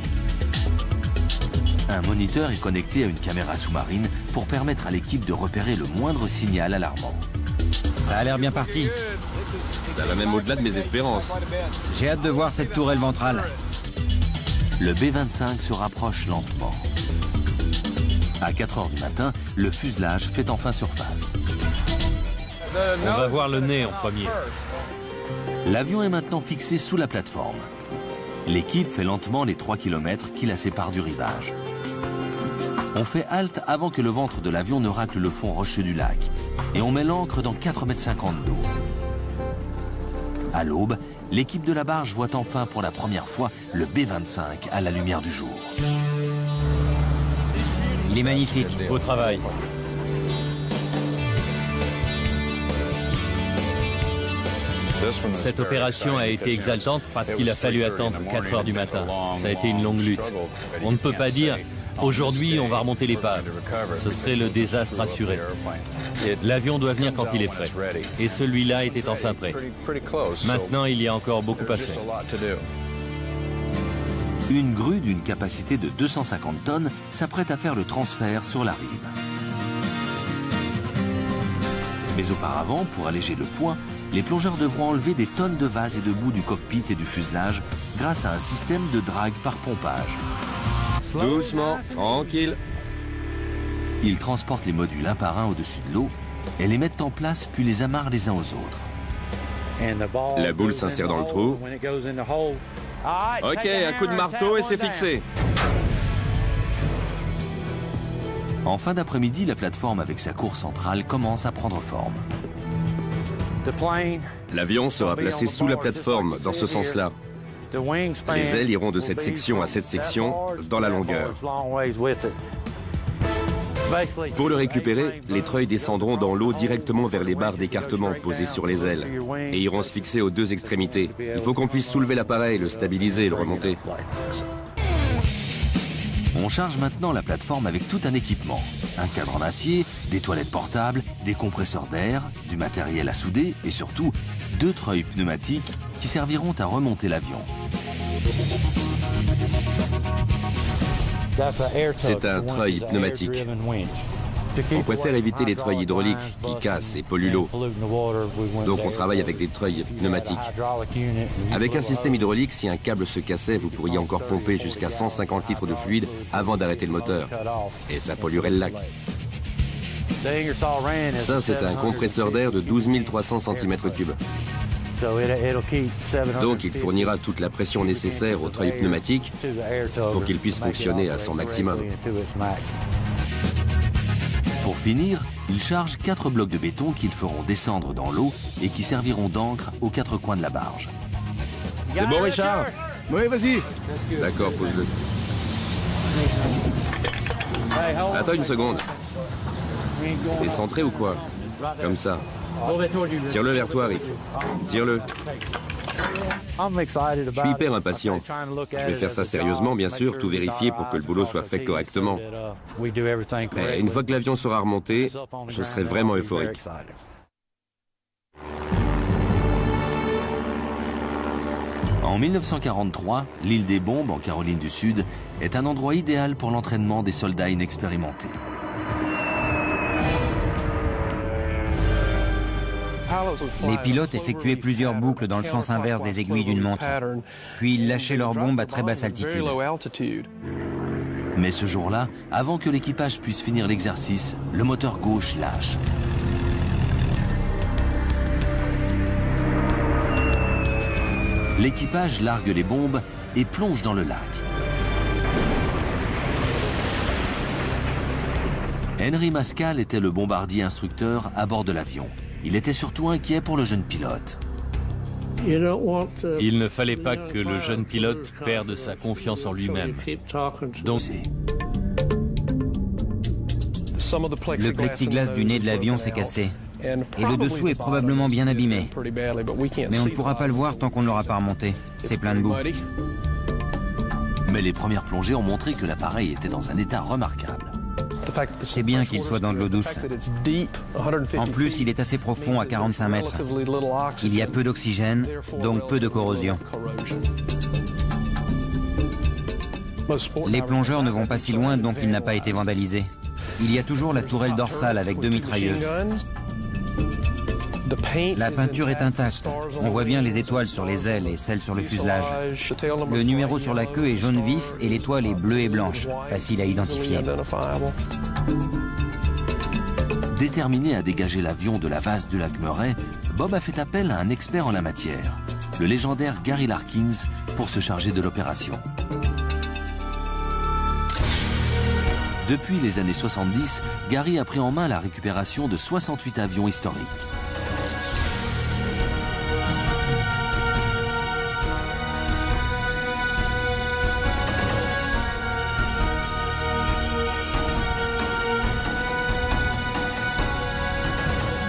Un moniteur est connecté à une caméra sous-marine pour permettre à l'équipe de repérer le moindre signal alarmant. Ça a l'air bien parti. Ça va même au-delà de mes espérances. J'ai hâte de voir cette tourelle ventrale. Le B-25 se rapproche lentement. À 4 heures du matin, le fuselage fait enfin surface. On va voir le nez en premier. L'avion est maintenant fixé sous la plateforme. L'équipe fait lentement les 3 km qui la séparent du rivage. On fait halte avant que le ventre de l'avion ne racle le fond rocheux du lac. Et on met l'ancre dans 4,50 m d'eau. À l'aube, l'équipe de la barge voit enfin pour la première fois le B-25 à la lumière du jour. Il est magnifique. Beau travail. Cette opération a été exaltante parce qu'il a fallu attendre 4 heures du matin. Ça a été une longue lutte. On ne peut pas dire « aujourd'hui, on va remonter l'épave ». Ce serait le désastre assuré. L'avion doit venir quand il est prêt. Et celui-là était enfin prêt. Maintenant, il y a encore beaucoup à faire. Une grue d'une capacité de 250 tonnes s'apprête à faire le transfert sur la rive. Mais auparavant, pour alléger le poids, les plongeurs devront enlever des tonnes de vase et de boue du cockpit et du fuselage grâce à un système de drague par pompage. Doucement, tranquille. Ils transportent les modules un par un au-dessus de l'eau et les mettent en place puis les amarrent les uns aux autres. La boule s'insère dans le trou. Ok, un coup de marteau et c'est fixé. En fin d'après-midi, la plateforme avec sa cour centrale commence à prendre forme. L'avion sera placé sous la plateforme, dans ce sens-là. Les ailes iront de cette section à cette section dans la longueur. Pour le récupérer, les treuils descendront dans l'eau directement vers les barres d'écartement posées sur les ailes et iront se fixer aux deux extrémités. Il faut qu'on puisse soulever l'appareil, le stabiliser et le remonter. On charge maintenant la plateforme avec tout un équipement. Un cadre en acier, des toilettes portables, des compresseurs d'air, du matériel à souder et surtout 2 treuils pneumatiques qui serviront à remonter l'avion. C'est un treuil pneumatique. On préfère éviter les treuils hydrauliques qui cassent et polluent l'eau. Donc on travaille avec des treuils pneumatiques. Avec un système hydraulique, si un câble se cassait, vous pourriez encore pomper jusqu'à 150 litres de fluide avant d'arrêter le moteur. Et ça polluerait le lac. Ça, c'est un compresseur d'air de 12 300 cm3. Donc il fournira toute la pression nécessaire au treuil pneumatique pour qu'il puisse fonctionner à son maximum. Pour finir, il charge 4 blocs de béton qu'ils feront descendre dans l'eau et qui serviront d'encre aux 4 coins de la barge. C'est bon, Richard? Oui, vas-y. D'accord, pose-le. Attends une seconde. C'est décentré ou quoi? Comme ça. Tire-le vers toi, Rick. Tire-le. Je suis hyper impatient. Je vais faire ça sérieusement, bien sûr, tout vérifier pour que le boulot soit fait correctement. Mais une fois que l'avion sera remonté, je serai vraiment euphorique. En 1943, l'île des Bombes, en Caroline du Sud, est un endroit idéal pour l'entraînement des soldats inexpérimentés. Les pilotes effectuaient plusieurs boucles dans le sens inverse des aiguilles d'une montre, puis ils lâchaient leurs bombes à très basse altitude. Mais ce jour-là, avant que l'équipage puisse finir l'exercice, le moteur gauche lâche. L'équipage largue les bombes et plonge dans le lac. Henry Mascal était le bombardier instructeur à bord de l'avion. Il était surtout inquiet pour le jeune pilote. Il ne fallait pas que le jeune pilote perde sa confiance en lui-même. Donc, Le plexiglas du nez de l'avion s'est cassé. Et le dessous est probablement bien abîmé. Mais on ne pourra pas le voir tant qu'on ne l'aura pas remonté. C'est plein de boue. Mais les premières plongées ont montré que l'appareil était dans un état remarquable. C'est bien qu'il soit dans de l'eau douce. En plus, il est assez profond, à 45 mètres. Il y a peu d'oxygène, donc peu de corrosion. Les plongeurs ne vont pas si loin, donc il n'a pas été vandalisé. Il y a toujours la tourelle dorsale avec 2 mitrailleuses. La peinture est intacte. On voit bien les étoiles sur les ailes et celles sur le fuselage. Le numéro sur la queue est jaune vif et l'étoile est bleue et blanche. Facile à identifier. Déterminé à dégager l'avion de la vase du lac Murray, Bob a fait appel à un expert en la matière, le légendaire Gary Larkins, pour se charger de l'opération. Depuis les années 70, Gary a pris en main la récupération de 68 avions historiques.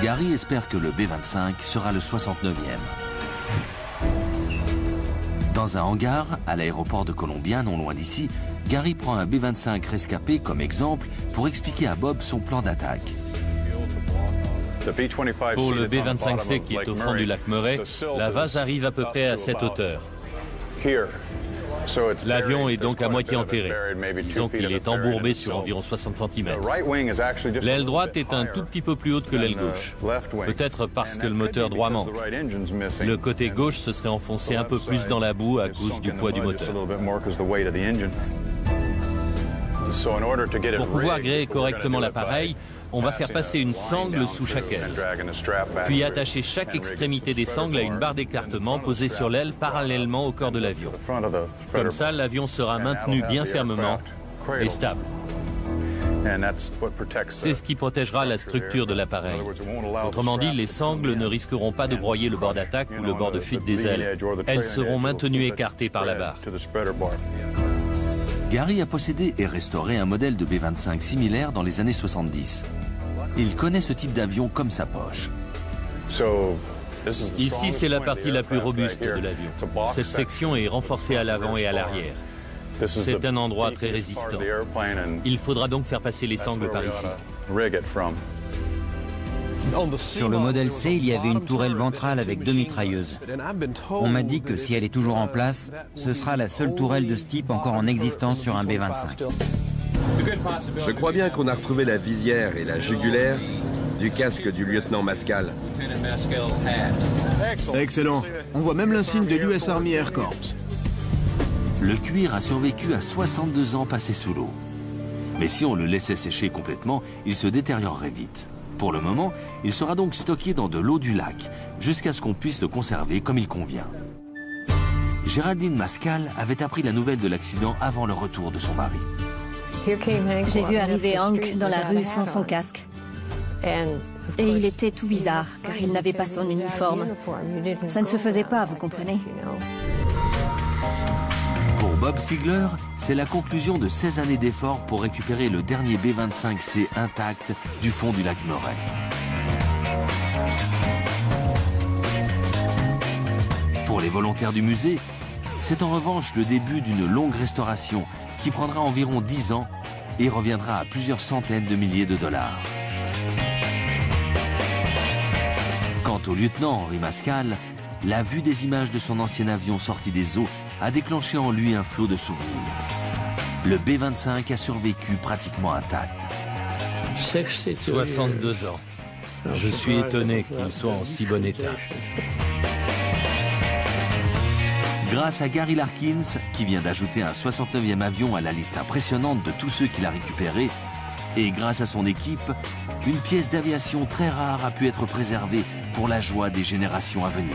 Gary espère que le B-25 sera le 69e. Dans un hangar, à l'aéroport de Columbia, non loin d'ici, Gary prend un B-25 rescapé comme exemple pour expliquer à Bob son plan d'attaque. pour le B-25C qui est au fond du lac Murray, la vase arrive à peu près à cette hauteur. L'avion est donc à moitié enterré. Disons qu'il est embourbé sur environ 60 cm. L'aile droite est un tout petit peu plus haute que l'aile gauche. Peut-être parce que le moteur droit manque. Le côté gauche se serait enfoncé un peu plus dans la boue à cause du poids du moteur. Pour pouvoir gréer correctement l'appareil, on va faire passer une sangle sous chaque aile, puis attacher chaque extrémité des sangles à une barre d'écartement posée sur l'aile parallèlement au corps de l'avion. Comme ça, l'avion sera maintenu bien fermement et stable. C'est ce qui protégera la structure de l'appareil. Autrement dit, les sangles ne risqueront pas de broyer le bord d'attaque ou le bord de fuite des ailes. Elles seront maintenues écartées par la barre. Gary a possédé et restauré un modèle de B-25 similaire dans les années 70. Il connaît ce type d'avion comme sa poche. Ici, c'est la partie la plus robuste de l'avion. Cette section est renforcée à l'avant et à l'arrière. C'est un endroit très résistant. Il faudra donc faire passer les sangles par ici. Sur le modèle C, il y avait une tourelle ventrale avec 2 mitrailleuses. On m'a dit que si elle est toujours en place, ce sera la seule tourelle de ce type encore en existence sur un B-25. Je crois bien qu'on a retrouvé la visière et la jugulaire du casque du lieutenant Mascal. Excellent. On voit même l'insigne de l'US Army Air Corps. Le cuir a survécu à 62 ans passés sous l'eau. Mais si on le laissait sécher complètement, il se détériorerait vite. Pour le moment, il sera donc stocké dans de l'eau du lac, jusqu'à ce qu'on puisse le conserver comme il convient. Géraldine Mascal avait appris la nouvelle de l'accident avant le retour de son mari. J'ai vu arriver Hank dans la rue sans son casque. Et il était tout bizarre, car il n'avait pas son uniforme. Ça ne se faisait pas, vous comprenez? Pour Bob Siegler, c'est la conclusion de 16 années d'efforts pour récupérer le dernier B-25C intact du fond du lac Murray. Pour les volontaires du musée, c'est en revanche le début d'une longue restauration qui prendra environ 10 ans et reviendra à plusieurs centaines de milliers de dollars. Quant au lieutenant Henri Mascal, la vue des images de son ancien avion sorti des eaux a déclenché en lui un flot de souvenirs. Le B-25 a survécu pratiquement intact. 62 ans. Je suis étonné qu'il soit en si bon état. Grâce à Gary Larkins, qui vient d'ajouter un 69e avion à la liste impressionnante de tous ceux qu'il a récupérés, et grâce à son équipe, une pièce d'aviation très rare a pu être préservée pour la joie des générations à venir.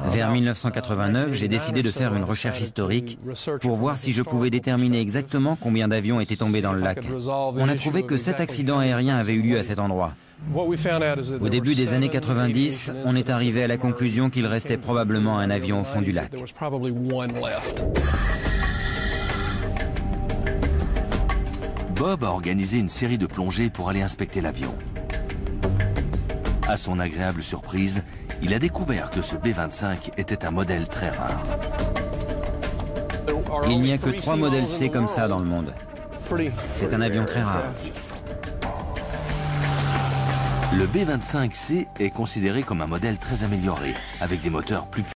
Vers 1989, j'ai décidé de faire une recherche historique pour voir si je pouvais déterminer exactement combien d'avions étaient tombés dans le lac. On a trouvé que 7 accidents aériens avaient eu lieu à cet endroit. Au début des années 90, on est arrivé à la conclusion qu'il restait probablement un avion au fond du lac. Bob a organisé une série de plongées pour aller inspecter l'avion. À son agréable surprise, il a découvert que ce B-25 était un modèle très rare. Il n'y a que 3 modèles C comme ça dans le monde. C'est un avion très rare. Le B-25C est considéré comme un modèle très amélioré, avec des moteurs plus